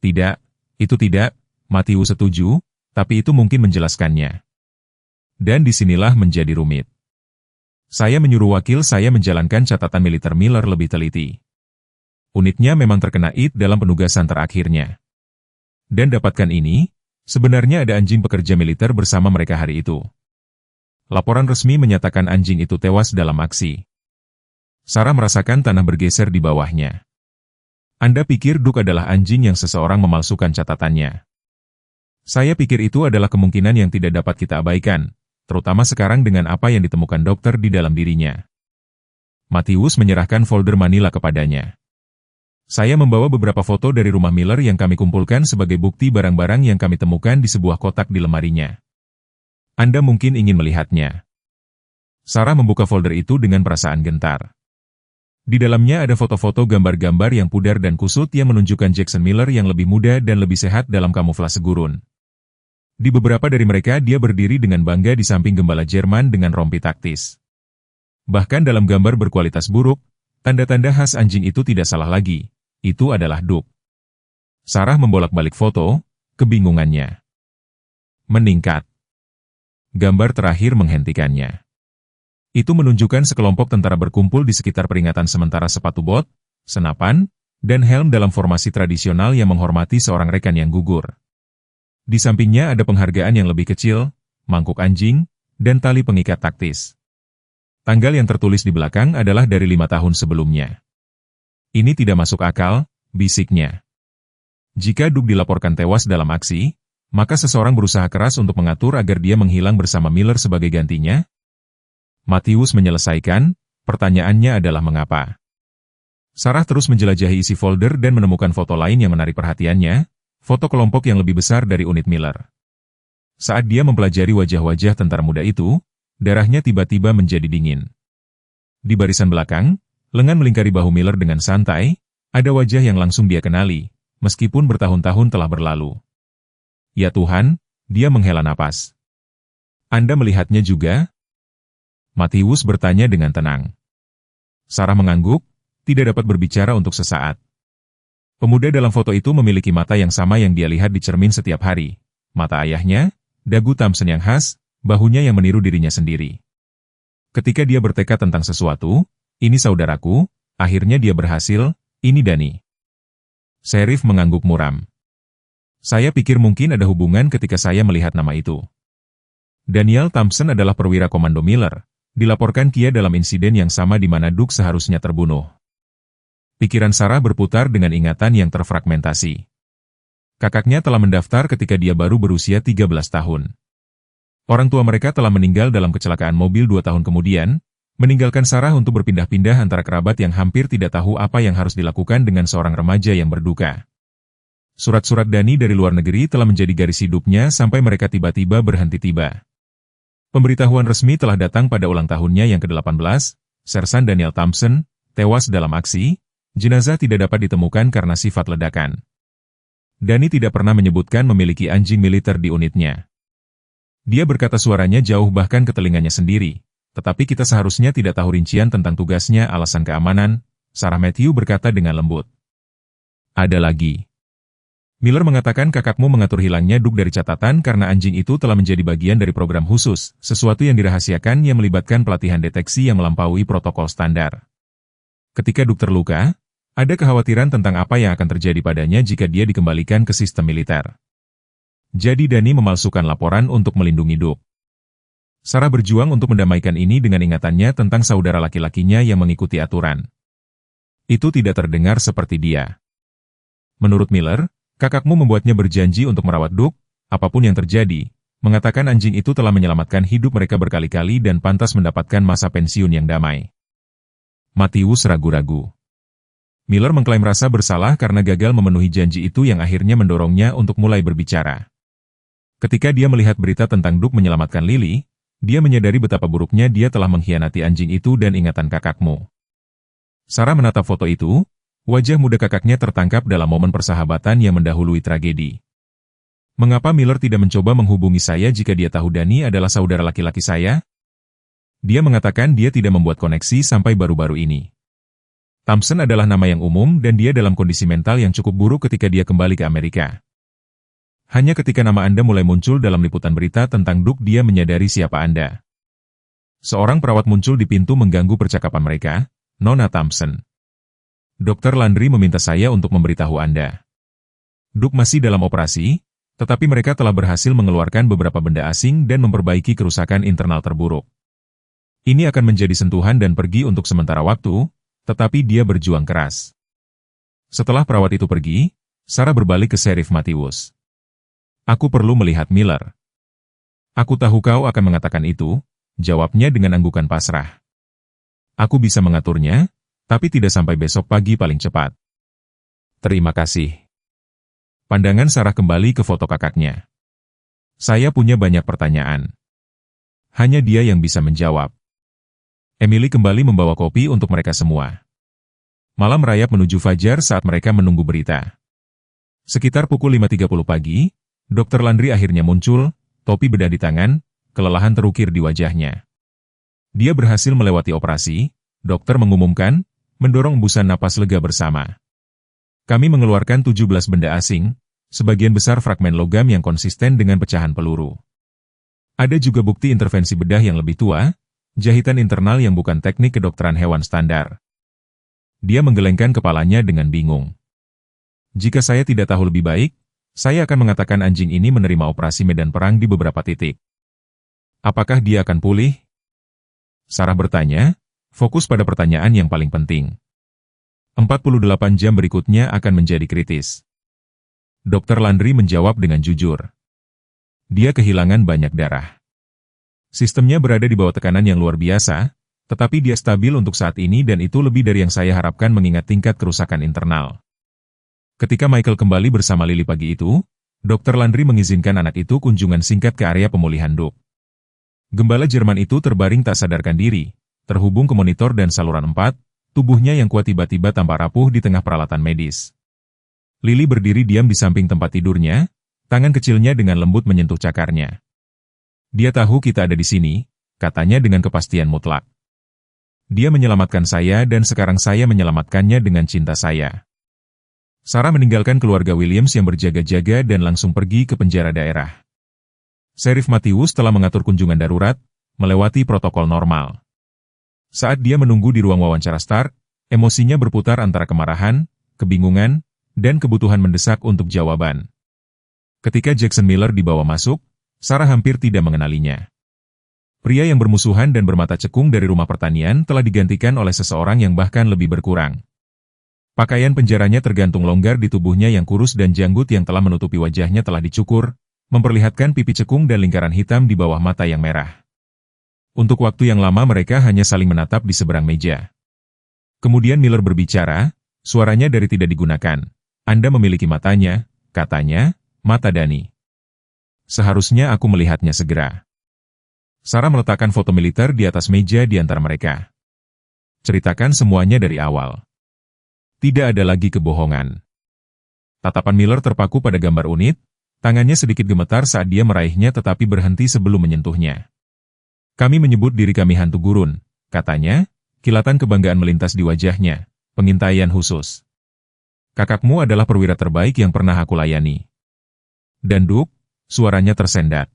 Tidak, itu tidak, Matthews setuju, tapi itu mungkin menjelaskannya. Dan disinilah menjadi rumit. Saya menyuruh wakil saya menjalankan catatan militer Miller lebih teliti. Unitnya memang terkena IT dalam penugasan terakhirnya. Dan dapatkan ini, sebenarnya ada anjing pekerja militer bersama mereka hari itu. Laporan resmi menyatakan anjing itu tewas dalam aksi. Sarah merasakan tanah bergeser di bawahnya. Anda pikir Duke adalah anjing yang seseorang memalsukan catatannya. Saya pikir itu adalah kemungkinan yang tidak dapat kita abaikan, terutama sekarang dengan apa yang ditemukan dokter di dalam dirinya. Matthews menyerahkan folder Manila kepadanya. Saya membawa beberapa foto dari rumah Miller yang kami kumpulkan sebagai bukti barang-barang yang kami temukan di sebuah kotak di lemarinya. Anda mungkin ingin melihatnya. Sarah membuka folder itu dengan perasaan gentar. Di dalamnya ada foto-foto gambar-gambar yang pudar dan kusut yang menunjukkan Jackson Miller yang lebih muda dan lebih sehat dalam kamuflase gurun. Di beberapa dari mereka dia berdiri dengan bangga di samping gembala Jerman dengan rompi taktis. Bahkan dalam gambar berkualitas buruk, tanda-tanda khas anjing itu tidak salah lagi. Itu adalah Duke. Sarah membolak-balik foto, kebingungannya meningkat. Gambar terakhir menghentikannya. Itu menunjukkan sekelompok tentara berkumpul di sekitar peringatan sementara sepatu bot, senapan, dan helm dalam formasi tradisional yang menghormati seorang rekan yang gugur. Di sampingnya ada penghargaan yang lebih kecil, mangkuk anjing, dan tali pengikat taktis. Tanggal yang tertulis di belakang adalah dari 5 tahun sebelumnya. Ini tidak masuk akal, bisiknya. Jika Duke dilaporkan tewas dalam aksi, maka seseorang berusaha keras untuk mengatur agar dia menghilang bersama Miller sebagai gantinya. Matthews menyelesaikan, pertanyaannya adalah mengapa. Sarah terus menjelajahi isi folder dan menemukan foto lain yang menarik perhatiannya, foto kelompok yang lebih besar dari unit Miller. Saat dia mempelajari wajah-wajah tentara muda itu, darahnya tiba-tiba menjadi dingin. Di barisan belakang, lengan melingkari bahu Miller dengan santai, ada wajah yang langsung dia kenali, meskipun bertahun-tahun telah berlalu. Ya Tuhan, dia menghela napas. Anda melihatnya juga? Matthews bertanya dengan tenang. Sarah mengangguk, tidak dapat berbicara untuk sesaat. Pemuda dalam foto itu memiliki mata yang sama yang dia lihat di cermin setiap hari. Mata ayahnya, dagu Thompson yang khas, bahunya yang meniru dirinya sendiri. Ketika dia bertekad tentang sesuatu, ini saudaraku, akhirnya dia berhasil, ini Danny. Sheriff mengangguk muram. Saya pikir mungkin ada hubungan ketika saya melihat nama itu. Daniel Thompson adalah perwira komando Miller, dilaporkan Kia dalam insiden yang sama di mana Duke seharusnya terbunuh. Pikiran Sarah berputar dengan ingatan yang terfragmentasi. Kakaknya telah mendaftar ketika dia baru berusia 13 tahun. Orang tua mereka telah meninggal dalam kecelakaan mobil 2 tahun kemudian, meninggalkan Sarah untuk berpindah-pindah antara kerabat yang hampir tidak tahu apa yang harus dilakukan dengan seorang remaja yang berduka. Surat-surat Danny dari luar negeri telah menjadi garis hidupnya sampai mereka tiba-tiba berhenti tiba. Pemberitahuan resmi telah datang pada ulang tahunnya yang ke-18, Sersan Daniel Thompson, tewas dalam aksi. Jenazah tidak dapat ditemukan karena sifat ledakan. Danny tidak pernah menyebutkan memiliki anjing militer di unitnya. Dia berkata suaranya jauh bahkan ke telinganya sendiri, tetapi kita seharusnya tidak tahu rincian tentang tugasnya alasan keamanan, Sarah Matthew berkata dengan lembut. Ada lagi. Miller mengatakan kakakmu mengatur hilangnya Duke dari catatan karena anjing itu telah menjadi bagian dari program khusus, sesuatu yang dirahasiakan yang melibatkan pelatihan deteksi yang melampaui protokol standar. Ketika Duke terluka, ada kekhawatiran tentang apa yang akan terjadi padanya jika dia dikembalikan ke sistem militer. Jadi Danny memalsukan laporan untuk melindungi Duke. Sarah berjuang untuk mendamaikan ini dengan ingatannya tentang saudara laki-lakinya yang mengikuti aturan. Itu tidak terdengar seperti dia. Menurut Miller, kakakmu membuatnya berjanji untuk merawat Duke, apapun yang terjadi, mengatakan anjing itu telah menyelamatkan hidup mereka berkali-kali dan pantas mendapatkan masa pensiun yang damai. Matthews ragu-ragu. Miller mengklaim rasa bersalah karena gagal memenuhi janji itu yang akhirnya mendorongnya untuk mulai berbicara. Ketika dia melihat berita tentang Duke menyelamatkan Lily, dia menyadari betapa buruknya dia telah mengkhianati anjing itu dan ingatan kakakmu. Sarah menatap foto itu, wajah muda kakaknya tertangkap dalam momen persahabatan yang mendahului tragedi. Mengapa Miller tidak mencoba menghubungi saya jika dia tahu Danny adalah saudara laki-laki saya? Dia mengatakan dia tidak membuat koneksi sampai baru-baru ini. Thompson adalah nama yang umum dan dia dalam kondisi mental yang cukup buruk ketika dia kembali ke Amerika. Hanya ketika nama Anda mulai muncul dalam liputan berita tentang Duke dia menyadari siapa Anda. Seorang perawat muncul di pintu mengganggu percakapan mereka, Nona Thompson. Dr. Landry meminta saya untuk memberitahu Anda. Duke masih dalam operasi, tetapi mereka telah berhasil mengeluarkan beberapa benda asing dan memperbaiki kerusakan internal terburuk. Ini akan menjadi sentuhan dan pergi untuk sementara waktu, tetapi dia berjuang keras. Setelah perawat itu pergi, Sarah berbalik ke Sheriff Matthews. Aku perlu melihat Miller. Aku tahu kau akan mengatakan itu, jawabnya dengan anggukan pasrah. Aku bisa mengaturnya, tapi tidak sampai besok pagi paling cepat. Terima kasih. Pandangan Sarah kembali ke foto kakaknya. Saya punya banyak pertanyaan. Hanya dia yang bisa menjawab. Emily kembali membawa kopi untuk mereka semua. Malam merayap menuju fajar saat mereka menunggu berita. Sekitar pukul 5.30 pagi, Dr. Landry akhirnya muncul, topi bedah di tangan, kelelahan terukir di wajahnya. Dia berhasil melewati operasi, dokter mengumumkan, mendorong embusan napas lega bersama. Kami mengeluarkan 17 benda asing, sebagian besar fragmen logam yang konsisten dengan pecahan peluru. Ada juga bukti intervensi bedah yang lebih tua, jahitan internal yang bukan teknik kedokteran hewan standar. Dia menggelengkan kepalanya dengan bingung. Jika saya tidak tahu lebih baik, saya akan mengatakan anjing ini menerima operasi medan perang di beberapa titik. Apakah dia akan pulih? Sarah bertanya, fokus pada pertanyaan yang paling penting. 48 jam berikutnya akan menjadi kritis. Dr. Landry menjawab dengan jujur. Dia kehilangan banyak darah. Sistemnya berada di bawah tekanan yang luar biasa, tetapi dia stabil untuk saat ini dan itu lebih dari yang saya harapkan mengingat tingkat kerusakan internal. Ketika Michael kembali bersama Lily pagi itu, Dr. Landry mengizinkan anak itu kunjungan singkat ke area pemulihan Duke. Gembala Jerman itu terbaring tak sadarkan diri, terhubung ke monitor dan saluran 4, tubuhnya yang kuat tiba-tiba tampak rapuh di tengah peralatan medis. Lily berdiri diam di samping tempat tidurnya, tangan kecilnya dengan lembut menyentuh cakarnya. Dia tahu kita ada di sini, katanya dengan kepastian mutlak. Dia menyelamatkan saya dan sekarang saya menyelamatkannya dengan cinta saya. Sarah meninggalkan keluarga Williams yang berjaga-jaga dan langsung pergi ke penjara daerah. Sheriff Matthews telah mengatur kunjungan darurat, melewati protokol normal. Saat dia menunggu di ruang wawancara Stark, emosinya berputar antara kemarahan, kebingungan, dan kebutuhan mendesak untuk jawaban. Ketika Jackson Miller dibawa masuk, Sarah hampir tidak mengenalinya. Pria yang bermusuhan dan bermata cekung dari rumah pertanian telah digantikan oleh seseorang yang bahkan lebih berkurang. Pakaian penjaranya tergantung longgar di tubuhnya yang kurus dan janggut yang telah menutupi wajahnya telah dicukur, memperlihatkan pipi cekung dan lingkaran hitam di bawah mata yang merah. Untuk waktu yang lama mereka hanya saling menatap di seberang meja. Kemudian Miller berbicara, suaranya dari tidak digunakan. Anda memiliki matanya, katanya, mata Danny. Seharusnya aku melihatnya segera. Sarah meletakkan foto militer di atas meja di antara mereka. Ceritakan semuanya dari awal. Tidak ada lagi kebohongan. Tatapan Miller terpaku pada gambar unit, tangannya sedikit gemetar saat dia meraihnya tetapi berhenti sebelum menyentuhnya. Kami menyebut diri kami hantu gurun, katanya, kilatan kebanggaan melintas di wajahnya, pengintaian khusus. Kakakmu adalah perwira terbaik yang pernah aku layani. Dan Duke, suaranya tersendat.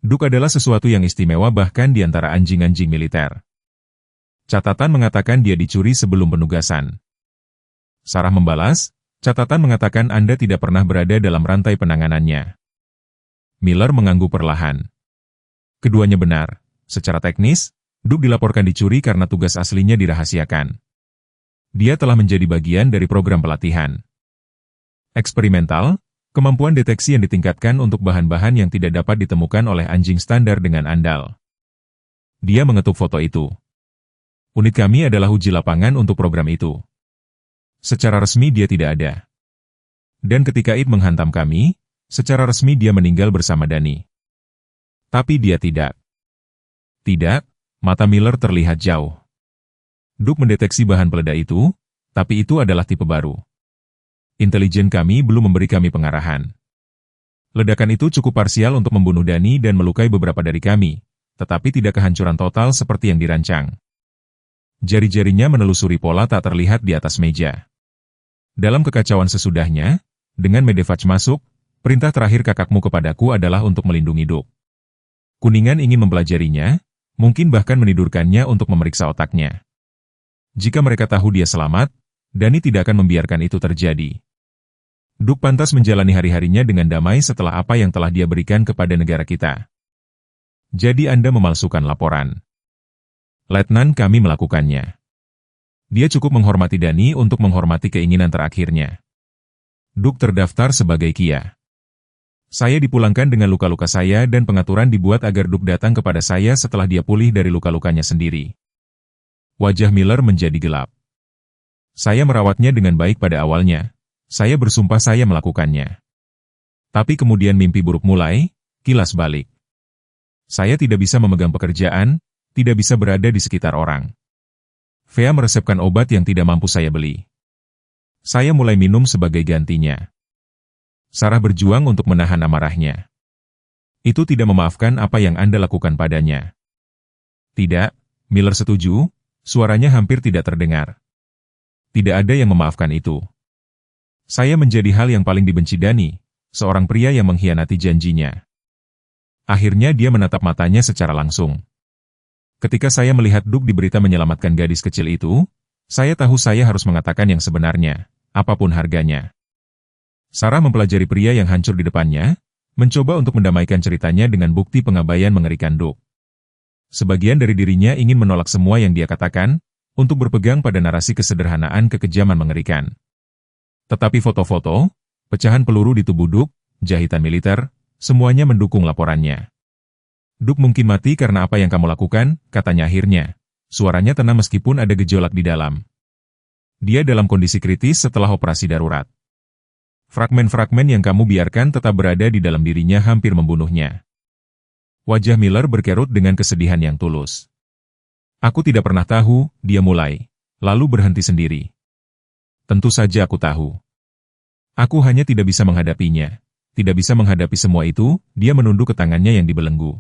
Duke adalah sesuatu yang istimewa bahkan di antara anjing-anjing militer. Catatan mengatakan dia dicuri sebelum penugasan. Sarah membalas, catatan mengatakan Anda tidak pernah berada dalam rantai penanganannya. Miller mengangguk perlahan. Keduanya benar. Secara teknis, Duke dilaporkan dicuri karena tugas aslinya dirahasiakan. Dia telah menjadi bagian dari program pelatihan eksperimental, kemampuan deteksi yang ditingkatkan untuk bahan-bahan yang tidak dapat ditemukan oleh anjing standar dengan andal. Dia mengetuk foto itu. Unit kami adalah uji lapangan untuk program itu. Secara resmi dia tidak ada. Dan ketika Id menghantam kami, secara resmi dia meninggal bersama Dani. Tapi dia tidak. Tidak, mata Miller terlihat jauh. Duke mendeteksi bahan peledak itu, tapi itu adalah tipe baru. Intelijen kami belum memberi kami pengarahan. Ledakan itu cukup parsial untuk membunuh Dani dan melukai beberapa dari kami, tetapi tidak kehancuran total seperti yang dirancang. Jari-jarinya menelusuri pola tak terlihat di atas meja. Dalam kekacauan sesudahnya, dengan Medevach masuk, perintah terakhir kakakmu kepadaku adalah untuk melindungi Duke. Kuningan ingin mempelajarinya, mungkin bahkan menidurkannya untuk memeriksa otaknya. Jika mereka tahu dia selamat, Dani tidak akan membiarkan itu terjadi. Duke pantas menjalani hari-harinya dengan damai setelah apa yang telah dia berikan kepada negara kita. Jadi Anda memalsukan laporan. Letnan, kami melakukannya. Dia cukup menghormati Dani untuk menghormati keinginan terakhirnya. Duke terdaftar sebagai Kia. Saya dipulangkan dengan luka-luka saya dan pengaturan dibuat agar Duke datang kepada saya setelah dia pulih dari luka-lukanya sendiri. Wajah Miller menjadi gelap. Saya merawatnya dengan baik pada awalnya. Saya bersumpah saya melakukannya. Tapi kemudian mimpi buruk mulai, kilas balik. Saya tidak bisa memegang pekerjaan, tidak bisa berada di sekitar orang. Vea meresepkan obat yang tidak mampu saya beli. Saya mulai minum sebagai gantinya. Sarah berjuang untuk menahan amarahnya. Itu tidak memaafkan apa yang Anda lakukan padanya. Tidak, Miller setuju, suaranya hampir tidak terdengar. Tidak ada yang memaafkan itu. Saya menjadi hal yang paling dibenci Dani, seorang pria yang mengkhianati janjinya. Akhirnya dia menatap matanya secara langsung. Ketika saya melihat Duke diberita menyelamatkan gadis kecil itu, saya tahu saya harus mengatakan yang sebenarnya, apapun harganya. Sarah mempelajari pria yang hancur di depannya, mencoba untuk mendamaikan ceritanya dengan bukti pengabaian mengerikan Duke. Sebagian dari dirinya ingin menolak semua yang dia katakan, untuk berpegang pada narasi kesederhanaan kekejaman mengerikan. Tetapi foto-foto, pecahan peluru di tubuh Duke, jahitan militer, semuanya mendukung laporannya. Duke mungkin mati karena apa yang kamu lakukan, katanya akhirnya. Suaranya tenang meskipun ada gejolak di dalam. Dia dalam kondisi kritis setelah operasi darurat. Fragmen-fragmen yang kamu biarkan tetap berada di dalam dirinya hampir membunuhnya. Wajah Miller berkerut dengan kesedihan yang tulus. Aku tidak pernah tahu, dia mulai, lalu berhenti sendiri. Tentu saja aku tahu. Aku hanya tidak bisa menghadapinya. Tidak bisa menghadapi semua itu, dia menunduk ke tangannya yang dibelenggu.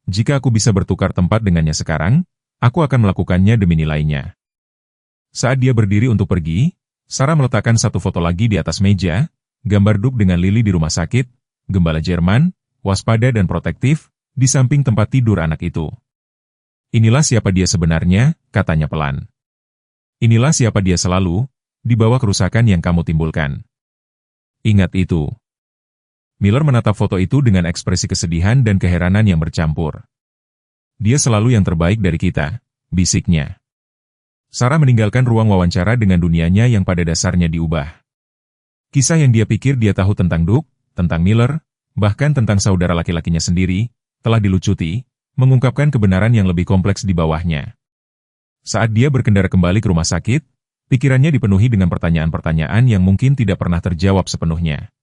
Jika aku bisa bertukar tempat dengannya sekarang, aku akan melakukannya demi nilainya. Saat dia berdiri untuk pergi, Sarah meletakkan satu foto lagi di atas meja, gambar Duke dengan Lily di rumah sakit, gembala Jerman, waspada dan protektif, di samping tempat tidur anak itu. Inilah siapa dia sebenarnya, katanya pelan. Inilah siapa dia selalu, di bawah kerusakan yang kamu timbulkan. Ingat itu. Miller menatap foto itu dengan ekspresi kesedihan dan keheranan yang bercampur. Dia selalu yang terbaik dari kita, bisiknya. Sarah meninggalkan ruang wawancara dengan dunianya yang pada dasarnya diubah. Kisah yang dia pikir dia tahu tentang Duke, tentang Miller, bahkan tentang saudara laki-lakinya sendiri, telah dilucuti, mengungkapkan kebenaran yang lebih kompleks di bawahnya. Saat dia berkendara kembali ke rumah sakit, pikirannya dipenuhi dengan pertanyaan-pertanyaan yang mungkin tidak pernah terjawab sepenuhnya.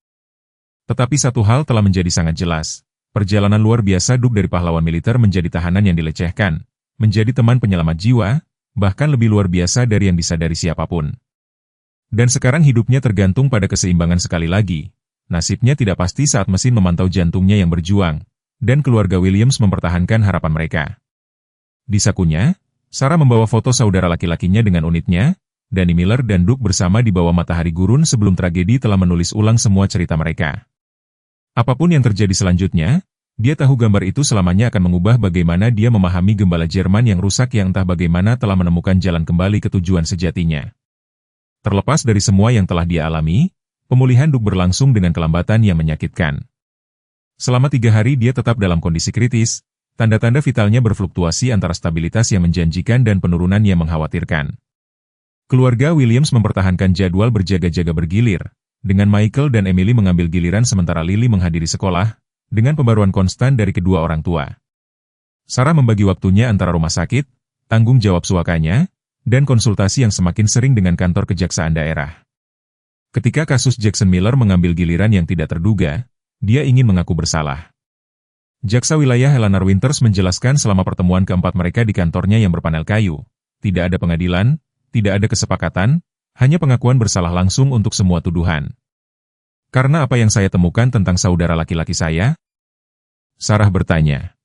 Tetapi satu hal telah menjadi sangat jelas. Perjalanan luar biasa Duke dari pahlawan militer menjadi tahanan yang dilecehkan, menjadi teman penyelamat jiwa, bahkan lebih luar biasa dari yang disadari siapapun. Dan sekarang hidupnya tergantung pada keseimbangan sekali lagi. Nasibnya tidak pasti saat mesin memantau jantungnya yang berjuang, dan keluarga Williams mempertahankan harapan mereka. Di sakunya, Sarah membawa foto saudara laki-lakinya dengan unitnya, Dani Miller dan Duke bersama di bawah matahari gurun sebelum tragedi telah menulis ulang semua cerita mereka. Apapun yang terjadi selanjutnya, dia tahu gambar itu selamanya akan mengubah bagaimana dia memahami gembala Jerman yang rusak yang entah bagaimana telah menemukan jalan kembali ke tujuan sejatinya. Terlepas dari semua yang telah dia alami, pemulihan Duke berlangsung dengan kelambatan yang menyakitkan. Selama 3 hari dia tetap dalam kondisi kritis, Tanda-tanda vitalnya berfluktuasi antara stabilitas yang menjanjikan dan penurunan yang mengkhawatirkan. Keluarga Williams mempertahankan jadwal berjaga-jaga bergilir, dengan Michael dan Emily mengambil giliran sementara Lily menghadiri sekolah, dengan pembaruan konstan dari kedua orang tua. Sarah membagi waktunya antara rumah sakit, tanggung jawab suakanya, dan konsultasi yang semakin sering dengan kantor kejaksaan daerah. Ketika kasus Jackson Miller mengambil giliran yang tidak terduga, dia ingin mengaku bersalah. Jaksa wilayah Eleanor Winters menjelaskan selama pertemuan keempat mereka di kantornya yang berpanel kayu, tidak ada pengadilan, tidak ada kesepakatan, hanya pengakuan bersalah langsung untuk semua tuduhan. Karena apa yang saya temukan tentang saudara laki-laki saya? Sarah bertanya.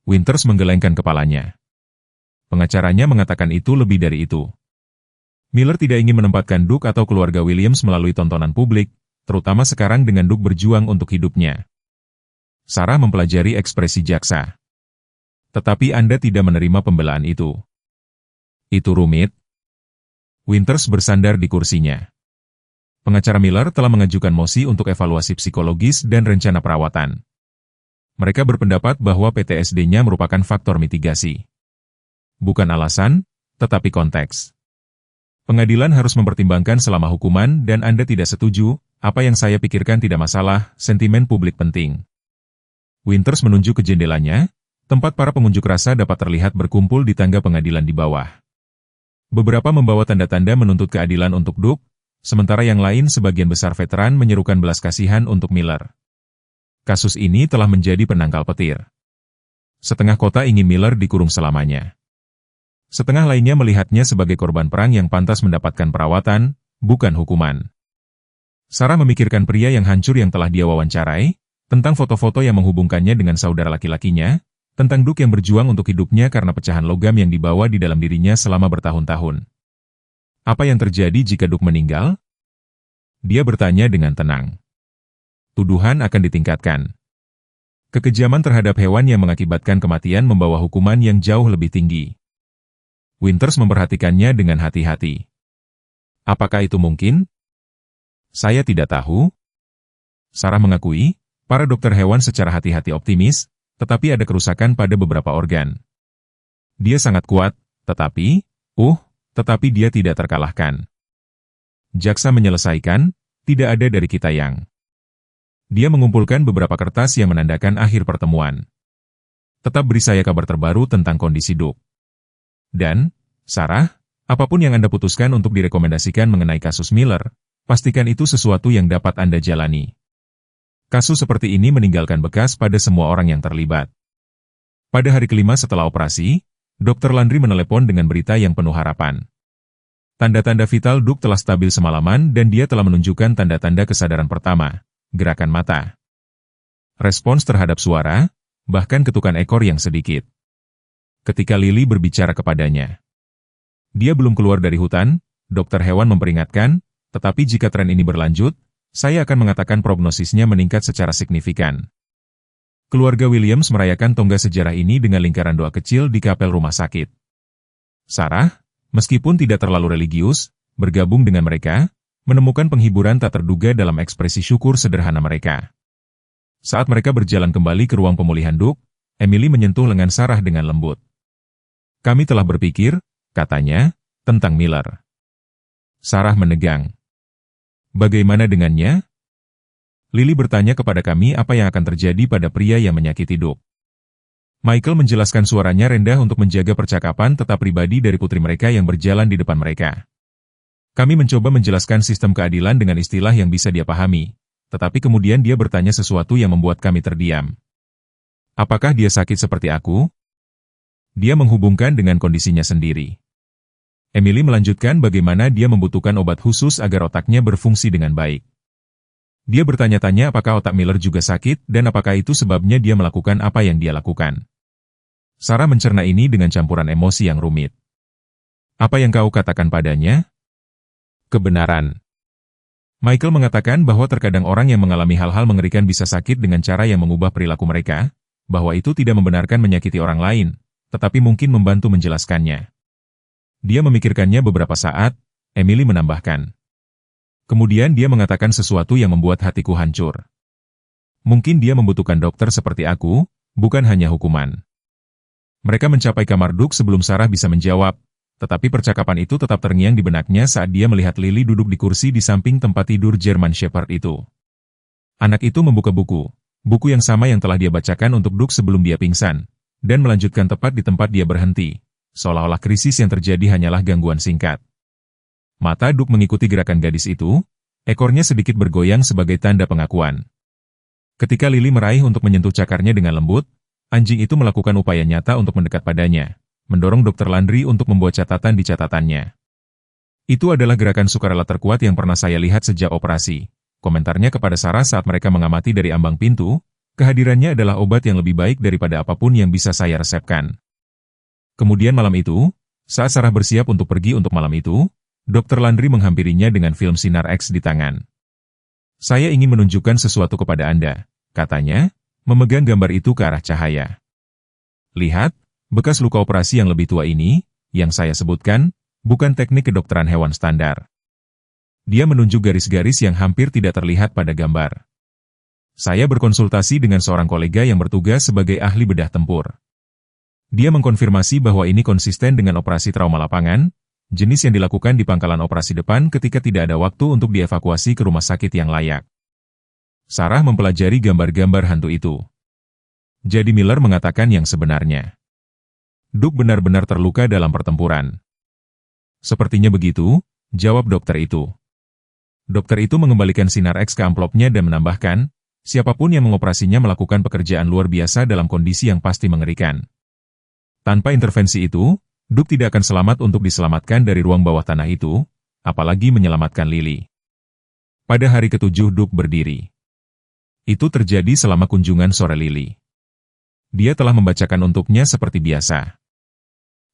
Winters menggelengkan kepalanya. Pengacaranya mengatakan itu lebih dari itu. Miller tidak ingin menempatkan Duke atau keluarga Williams melalui tontonan publik, terutama sekarang dengan Duke berjuang untuk hidupnya. Sarah mempelajari ekspresi jaksa. Tetapi Anda tidak menerima pembelaan itu. Itu rumit. Winters bersandar di kursinya. Pengacara Miller telah mengajukan mosi untuk evaluasi psikologis dan rencana perawatan. Mereka berpendapat bahwa PTSD-nya merupakan faktor mitigasi. Bukan alasan, tetapi konteks. Pengadilan harus mempertimbangkan selama hukuman dan Anda tidak setuju, apa yang saya pikirkan tidak masalah, sentimen publik penting. Winters menunjuk ke jendelanya, tempat para pengunjuk rasa dapat terlihat berkumpul di tangga pengadilan di bawah. Beberapa membawa tanda-tanda menuntut keadilan untuk Duke, sementara yang lain sebagian besar veteran menyerukan belas kasihan untuk Miller. Kasus ini telah menjadi penangkal petir. Setengah kota ingin Miller dikurung selamanya. Setengah lainnya melihatnya sebagai korban perang yang pantas mendapatkan perawatan, bukan hukuman. Sarah memikirkan pria yang hancur yang telah dia wawancarai, tentang foto-foto yang menghubungkannya dengan saudara laki-lakinya, tentang Duke yang berjuang untuk hidupnya karena pecahan logam yang dibawa di dalam dirinya selama bertahun-tahun. Apa yang terjadi jika Duke meninggal? Dia bertanya dengan tenang. Tuduhan akan ditingkatkan. Kekejaman terhadap hewan yang mengakibatkan kematian membawa hukuman yang jauh lebih tinggi. Winters memperhatikannya dengan hati-hati. Apakah itu mungkin? Saya tidak tahu. Sarah mengakui, para dokter hewan secara hati-hati optimis, tetapi ada kerusakan pada beberapa organ. Dia sangat kuat, tetapi dia tidak terkalahkan. Jaksa menyelesaikan, tidak ada dari kita yang. Dia mengumpulkan beberapa kertas yang menandakan akhir pertemuan. Tetap beri saya kabar terbaru tentang kondisi Duke. Dan, Sarah, apapun yang Anda putuskan untuk direkomendasikan mengenai kasus Miller, pastikan itu sesuatu yang dapat Anda jalani. Kasus seperti ini meninggalkan bekas pada semua orang yang terlibat. Pada hari kelima setelah operasi, Dr. Landry menelepon dengan berita yang penuh harapan. Tanda-tanda vital Duke telah stabil semalaman dan dia telah menunjukkan tanda-tanda kesadaran pertama, gerakan mata. Respons terhadap suara, bahkan ketukan ekor yang sedikit. Ketika Lily berbicara kepadanya. Dia belum keluar dari hutan, dokter hewan memperingatkan, tetapi jika tren ini berlanjut, saya akan mengatakan prognosisnya meningkat secara signifikan. Keluarga Williams merayakan tonggak sejarah ini dengan lingkaran doa kecil di kapel rumah sakit. Sarah, meskipun tidak terlalu religius, bergabung dengan mereka, menemukan penghiburan tak terduga dalam ekspresi syukur sederhana mereka. Saat mereka berjalan kembali ke ruang pemulihan Duke, Emily menyentuh lengan Sarah dengan lembut. Kami telah berpikir, katanya, tentang Miller. Sarah menegang. Bagaimana dengannya? Lily bertanya kepada kami apa yang akan terjadi pada pria yang menyakiti Duke. Michael menjelaskan suaranya rendah untuk menjaga percakapan tetap pribadi dari putri mereka yang berjalan di depan mereka. Kami mencoba menjelaskan sistem keadilan dengan istilah yang bisa dia pahami, tetapi kemudian dia bertanya sesuatu yang membuat kami terdiam. Apakah dia sakit seperti aku? Dia menghubungkan dengan kondisinya sendiri. Emily melanjutkan bagaimana dia membutuhkan obat khusus agar otaknya berfungsi dengan baik. Dia bertanya-tanya apakah otak Miller juga sakit dan apakah itu sebabnya dia melakukan apa yang dia lakukan. Sarah mencerna ini dengan campuran emosi yang rumit. Apa yang kau katakan padanya? Kebenaran. Michael mengatakan bahwa terkadang orang yang mengalami hal-hal mengerikan bisa sakit dengan cara yang mengubah perilaku mereka, bahwa itu tidak membenarkan menyakiti orang lain, tetapi mungkin membantu menjelaskannya. Dia memikirkannya beberapa saat, Emily menambahkan. Kemudian dia mengatakan sesuatu yang membuat hatiku hancur. Mungkin dia membutuhkan dokter seperti aku, bukan hanya hukuman. Mereka mencapai kamar Duke sebelum Sarah bisa menjawab, tetapi percakapan itu tetap terngiang di benaknya saat dia melihat Lily duduk di kursi di samping tempat tidur German Shepherd itu. Anak itu membuka buku yang sama yang telah dia bacakan untuk Duke sebelum dia pingsan, dan melanjutkan tepat di tempat dia berhenti, seolah-olah krisis yang terjadi hanyalah gangguan singkat. Mata Duke mengikuti gerakan gadis itu, ekornya sedikit bergoyang sebagai tanda pengakuan. Ketika Lily meraih untuk menyentuh cakarnya dengan lembut, anjing itu melakukan upaya nyata untuk mendekat padanya, mendorong Dr. Landry untuk membuat catatan di catatannya. Itu adalah gerakan sukarela terkuat yang pernah saya lihat sejak operasi. Komentarnya kepada Sarah saat mereka mengamati dari ambang pintu, kehadirannya adalah obat yang lebih baik daripada apapun yang bisa saya resepkan. Kemudian malam itu, saat Sarah bersiap untuk pergi untuk malam itu, Dr. Landry menghampirinya dengan film sinar X di tangan. Saya ingin menunjukkan sesuatu kepada Anda, katanya, memegang gambar itu ke arah cahaya. Lihat, bekas luka operasi yang lebih tua ini, yang saya sebutkan, bukan teknik kedokteran hewan standar. Dia menunjuk garis-garis yang hampir tidak terlihat pada gambar. Saya berkonsultasi dengan seorang kolega yang bertugas sebagai ahli bedah tempur. Dia mengkonfirmasi bahwa ini konsisten dengan operasi trauma lapangan, jenis yang dilakukan di pangkalan operasi depan ketika tidak ada waktu untuk dievakuasi ke rumah sakit yang layak. Sarah mempelajari gambar-gambar hantu itu. Jadi Miller mengatakan yang sebenarnya. Duke benar-benar terluka dalam pertempuran. Sepertinya begitu, jawab dokter itu. Dokter itu mengembalikan sinar X ke amplopnya dan menambahkan, siapapun yang mengoperasinya melakukan pekerjaan luar biasa dalam kondisi yang pasti mengerikan. Tanpa intervensi itu, Duke tidak akan selamat untuk diselamatkan dari ruang bawah tanah itu, apalagi menyelamatkan Lily. Pada hari ke-7 Duke berdiri. Itu terjadi selama kunjungan sore Lily. Dia telah membacakan untuknya seperti biasa.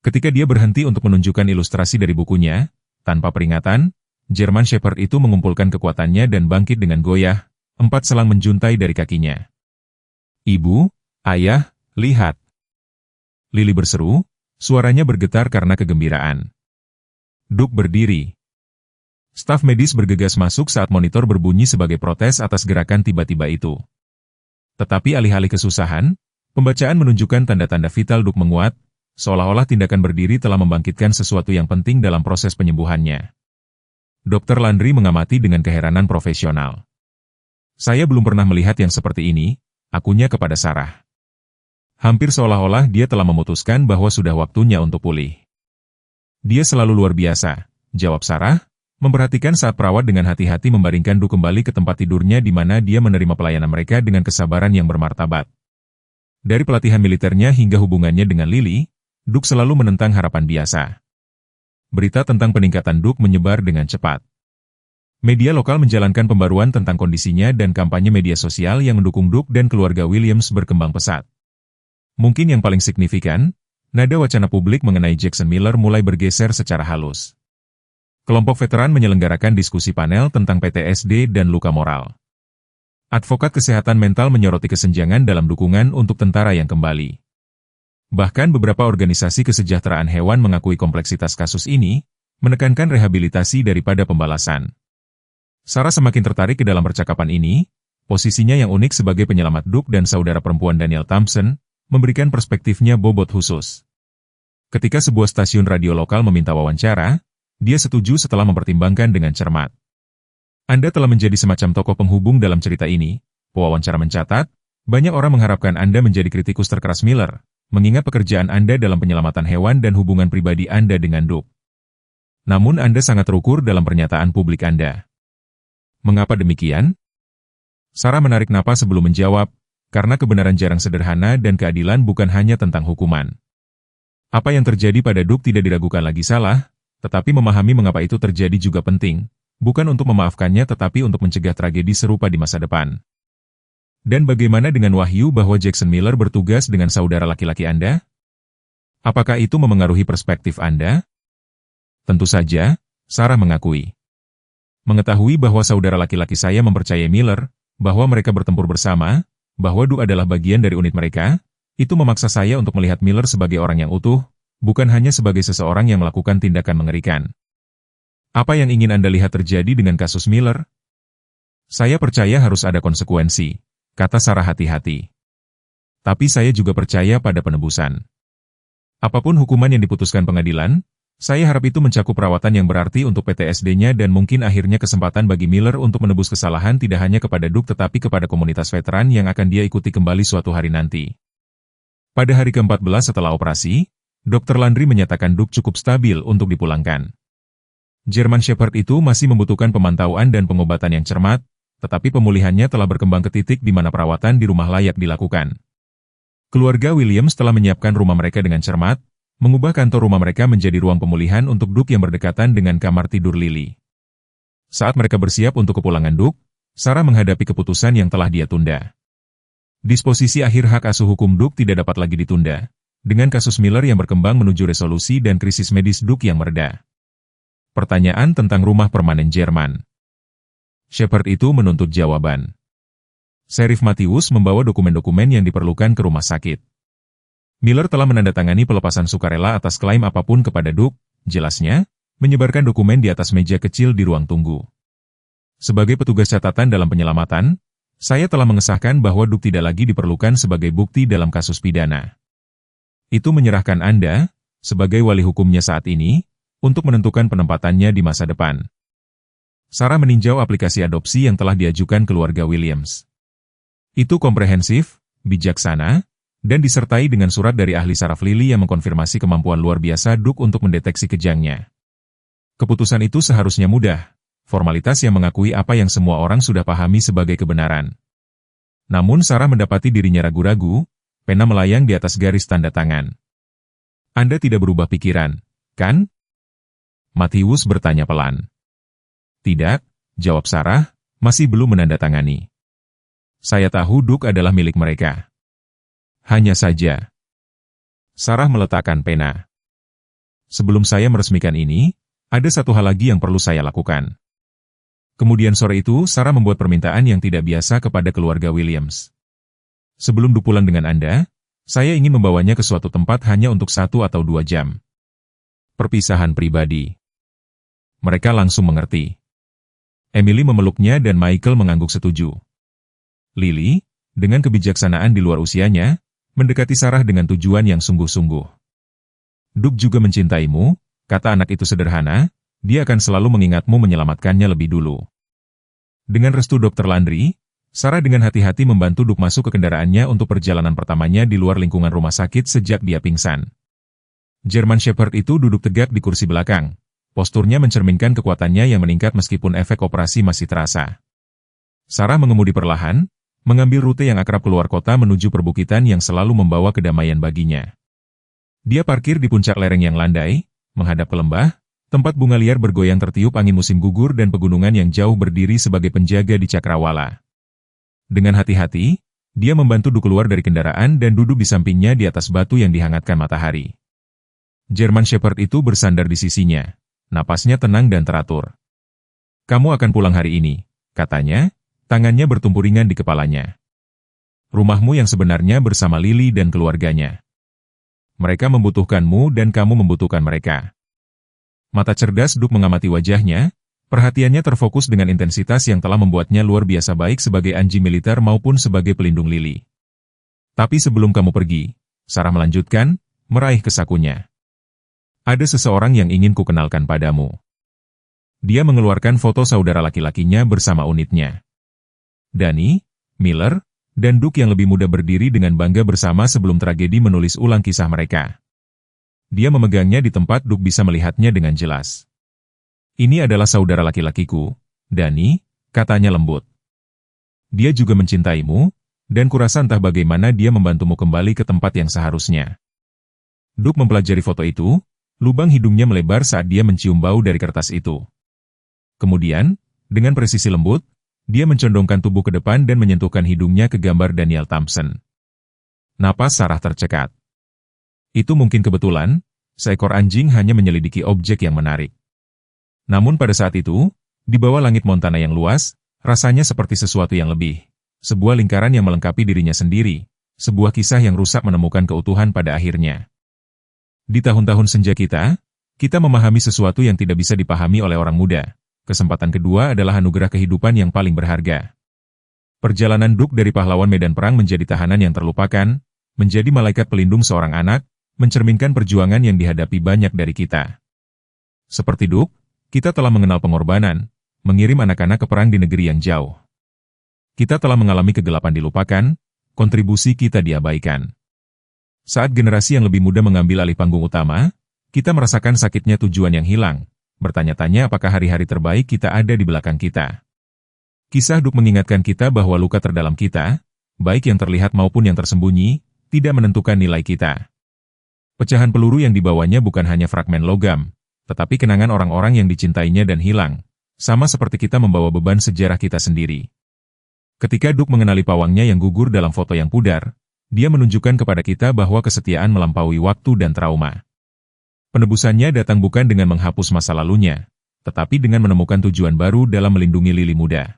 Ketika dia berhenti untuk menunjukkan ilustrasi dari bukunya, tanpa peringatan, German Shepherd itu mengumpulkan kekuatannya dan bangkit dengan goyah, 4 selang menjuntai dari kakinya. Ibu, ayah, lihat. Lily berseru, suaranya bergetar karena kegembiraan. Duke berdiri. Staf medis bergegas masuk saat monitor berbunyi sebagai protes atas gerakan tiba-tiba itu. Tetapi alih-alih kesusahan, pembacaan menunjukkan tanda-tanda vital Duke menguat, seolah-olah tindakan berdiri telah membangkitkan sesuatu yang penting dalam proses penyembuhannya. Dr. Landry mengamati dengan keheranan profesional. Saya belum pernah melihat yang seperti ini, akunya kepada Sarah. Hampir seolah-olah dia telah memutuskan bahwa sudah waktunya untuk pulih. Dia selalu luar biasa, jawab Sarah, memperhatikan saat perawat dengan hati-hati membaringkan Duke kembali ke tempat tidurnya di mana dia menerima pelayanan mereka dengan kesabaran yang bermartabat. Dari pelatihan militernya hingga hubungannya dengan Lily, Duke selalu menentang harapan biasa. Berita tentang peningkatan Duke menyebar dengan cepat. Media lokal menjalankan pembaruan tentang kondisinya dan kampanye media sosial yang mendukung Duke dan keluarga Williams berkembang pesat. Mungkin yang paling signifikan, nada wacana publik mengenai Jackson Miller mulai bergeser secara halus. Kelompok veteran menyelenggarakan diskusi panel tentang PTSD dan luka moral. Advokat kesehatan mental menyoroti kesenjangan dalam dukungan untuk tentara yang kembali. Bahkan beberapa organisasi kesejahteraan hewan mengakui kompleksitas kasus ini, menekankan rehabilitasi daripada pembalasan. Sarah semakin tertarik ke dalam percakapan ini, posisinya yang unik sebagai penyelamat Duke dan saudara perempuan Daniel Thompson, memberikan perspektifnya bobot khusus. Ketika sebuah stasiun radio lokal meminta wawancara, dia setuju setelah mempertimbangkan dengan cermat. Anda telah menjadi semacam tokoh penghubung dalam cerita ini, pewawancara mencatat, banyak orang mengharapkan Anda menjadi kritikus terkeras Miller, mengingat pekerjaan Anda dalam penyelamatan hewan dan hubungan pribadi Anda dengan Duke. Namun Anda sangat terukur dalam pernyataan publik Anda. Mengapa demikian? Sarah menarik napas sebelum menjawab, karena kebenaran jarang sederhana dan keadilan bukan hanya tentang hukuman. Apa yang terjadi pada Duke tidak diragukan lagi salah, tetapi memahami mengapa itu terjadi juga penting, bukan untuk memaafkannya tetapi untuk mencegah tragedi serupa di masa depan. Dan bagaimana dengan wahyu bahwa Jackson Miller bertugas dengan saudara laki-laki Anda? Apakah itu memengaruhi perspektif Anda? Tentu saja, Sarah mengakui. Mengetahui bahwa saudara laki-laki saya mempercayai Miller, bahwa mereka bertempur bersama, bahwa Duke adalah bagian dari unit mereka, itu memaksa saya untuk melihat Miller sebagai orang yang utuh, bukan hanya sebagai seseorang yang melakukan tindakan mengerikan. Apa yang ingin Anda lihat terjadi dengan kasus Miller? Saya percaya harus ada konsekuensi, kata Sarah hati-hati. Tapi saya juga percaya pada penebusan. Apapun hukuman yang diputuskan pengadilan, saya harap itu mencakup perawatan yang berarti untuk PTSD-nya dan mungkin akhirnya kesempatan bagi Miller untuk menebus kesalahan tidak hanya kepada Duke tetapi kepada komunitas veteran yang akan dia ikuti kembali suatu hari nanti. Pada hari ke-14 setelah operasi, Dr. Landry menyatakan Duke cukup stabil untuk dipulangkan. German Shepherd itu masih membutuhkan pemantauan dan pengobatan yang cermat, tetapi pemulihannya telah berkembang ke titik di mana perawatan di rumah layak dilakukan. Keluarga Williams telah menyiapkan rumah mereka dengan cermat, mengubah kantor rumah mereka menjadi ruang pemulihan untuk Duke yang berdekatan dengan kamar tidur Lily. Saat mereka bersiap untuk kepulangan Duke, Sarah menghadapi keputusan yang telah dia tunda. Disposisi akhir hak asuh hukum Duke tidak dapat lagi ditunda, dengan kasus Miller yang berkembang menuju resolusi dan krisis medis Duke yang mereda. Pertanyaan tentang rumah permanen Jerman. Shepherd itu menuntut jawaban. Sheriff Matthews membawa dokumen-dokumen yang diperlukan ke rumah sakit. Miller telah menandatangani pelepasan sukarela atas klaim apapun kepada Duke, jelasnya, menyebarkan dokumen di atas meja kecil di ruang tunggu. Sebagai petugas catatan dalam penyelamatan, saya telah mengesahkan bahwa Duke tidak lagi diperlukan sebagai bukti dalam kasus pidana. Itu menyerahkan Anda, sebagai wali hukumnya saat ini, untuk menentukan penempatannya di masa depan. Sarah meninjau aplikasi adopsi yang telah diajukan keluarga Williams. Itu komprehensif, bijaksana, dan disertai dengan surat dari ahli saraf Lily yang mengkonfirmasi kemampuan luar biasa Duke untuk mendeteksi kejangnya. Keputusan itu seharusnya mudah, formalitas yang mengakui apa yang semua orang sudah pahami sebagai kebenaran. Namun Sarah mendapati dirinya ragu-ragu, pena melayang di atas garis tanda tangan. Anda tidak berubah pikiran, kan? Matthews bertanya pelan. Tidak, jawab Sarah, masih belum menandatangani. Saya tahu Duke adalah milik mereka. Hanya saja. Sarah meletakkan pena. Sebelum saya meresmikan ini, ada satu hal lagi yang perlu saya lakukan. Kemudian sore itu, Sarah membuat permintaan yang tidak biasa kepada keluarga Williams. Sebelum Duke pulang dengan Anda, saya ingin membawanya ke suatu tempat hanya untuk 1 atau 2 jam. Perpisahan pribadi. Mereka langsung mengerti. Emily memeluknya dan Michael mengangguk setuju. Lily, dengan kebijaksanaan di luar usianya, mendekati Sarah dengan tujuan yang sungguh-sungguh. Duke juga mencintaimu, kata anak itu sederhana, dia akan selalu mengingatmu menyelamatkannya lebih dulu. Dengan restu Dr. Landry, Sarah dengan hati-hati membantu Duke masuk ke kendaraannya untuk perjalanan pertamanya di luar lingkungan rumah sakit sejak dia pingsan. German Shepherd itu duduk tegak di kursi belakang. Posturnya mencerminkan kekuatannya yang meningkat meskipun efek operasi masih terasa. Sarah mengemudi perlahan, mengambil rute yang akrab keluar kota menuju perbukitan yang selalu membawa kedamaian baginya. Dia parkir di puncak lereng yang landai, menghadap ke lembah, tempat bunga liar bergoyang tertiup angin musim gugur dan pegunungan yang jauh berdiri sebagai penjaga di cakrawala. Dengan hati-hati, dia membantu Duke keluar dari kendaraan dan duduk di sampingnya di atas batu yang dihangatkan matahari. German Shepherd itu bersandar di sisinya, napasnya tenang dan teratur. Kamu akan pulang hari ini, katanya, tangannya bertumpu ringan di kepalanya. Rumahmu yang sebenarnya bersama Lily dan keluarganya. Mereka membutuhkanmu dan kamu membutuhkan mereka. Mata cerdas Duke mengamati wajahnya, perhatiannya terfokus dengan intensitas yang telah membuatnya luar biasa baik sebagai anjing militer maupun sebagai pelindung Lily. Tapi sebelum kamu pergi, Sarah melanjutkan, meraih kesakunya. Ada seseorang yang ingin kukenalkan padamu. Dia mengeluarkan foto saudara laki-lakinya bersama unitnya. Danny, Miller, dan Duke yang lebih muda berdiri dengan bangga bersama sebelum tragedi menulis ulang kisah mereka. Dia memegangnya di tempat Duke bisa melihatnya dengan jelas. Ini adalah saudara laki-lakiku, Danny, katanya lembut. Dia juga mencintaimu, dan kurasa entah bagaimana dia membantumu kembali ke tempat yang seharusnya. Duke mempelajari foto itu, lubang hidungnya melebar saat dia mencium bau dari kertas itu. Kemudian, dengan presisi lembut, dia mencondongkan tubuh ke depan dan menyentuhkan hidungnya ke gambar Daniel Thompson. Napas Sarah tercekat. Itu mungkin kebetulan, seekor anjing hanya menyelidiki objek yang menarik. Namun pada saat itu, di bawah langit Montana yang luas, rasanya seperti sesuatu yang lebih. Sebuah lingkaran yang melengkapi dirinya sendiri, sebuah kisah yang rusak menemukan keutuhan pada akhirnya. Di tahun-tahun senja kita memahami sesuatu yang tidak bisa dipahami oleh orang muda. Kesempatan kedua adalah anugerah kehidupan yang paling berharga. Perjalanan Duke dari pahlawan medan perang menjadi tahanan yang terlupakan, menjadi malaikat pelindung seorang anak, mencerminkan perjuangan yang dihadapi banyak dari kita. Seperti Duk, kita telah mengenal pengorbanan, mengirim anak-anak ke perang di negeri yang jauh. Kita telah mengalami kegelapan dilupakan, kontribusi kita diabaikan. Saat generasi yang lebih muda mengambil alih panggung utama, kita merasakan sakitnya tujuan yang hilang, bertanya-tanya apakah hari-hari terbaik kita ada di belakang kita. Kisah Duk mengingatkan kita bahwa luka terdalam kita, baik yang terlihat maupun yang tersembunyi, tidak menentukan nilai kita. Pecahan peluru yang dibawanya bukan hanya fragmen logam, tetapi kenangan orang-orang yang dicintainya dan hilang, sama seperti kita membawa beban sejarah kita sendiri. Ketika Duk mengenali pawangnya yang gugur dalam foto yang pudar, dia menunjukkan kepada kita bahwa kesetiaan melampaui waktu dan trauma. Penebusannya datang bukan dengan menghapus masa lalunya, tetapi dengan menemukan tujuan baru dalam melindungi lili muda.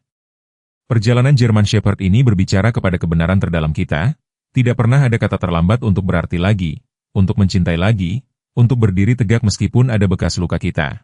Perjalanan German Shepherd ini berbicara kepada kebenaran terdalam kita, tidak pernah ada kata terlambat untuk berarti lagi, untuk mencintai lagi, untuk berdiri tegak meskipun ada bekas luka kita.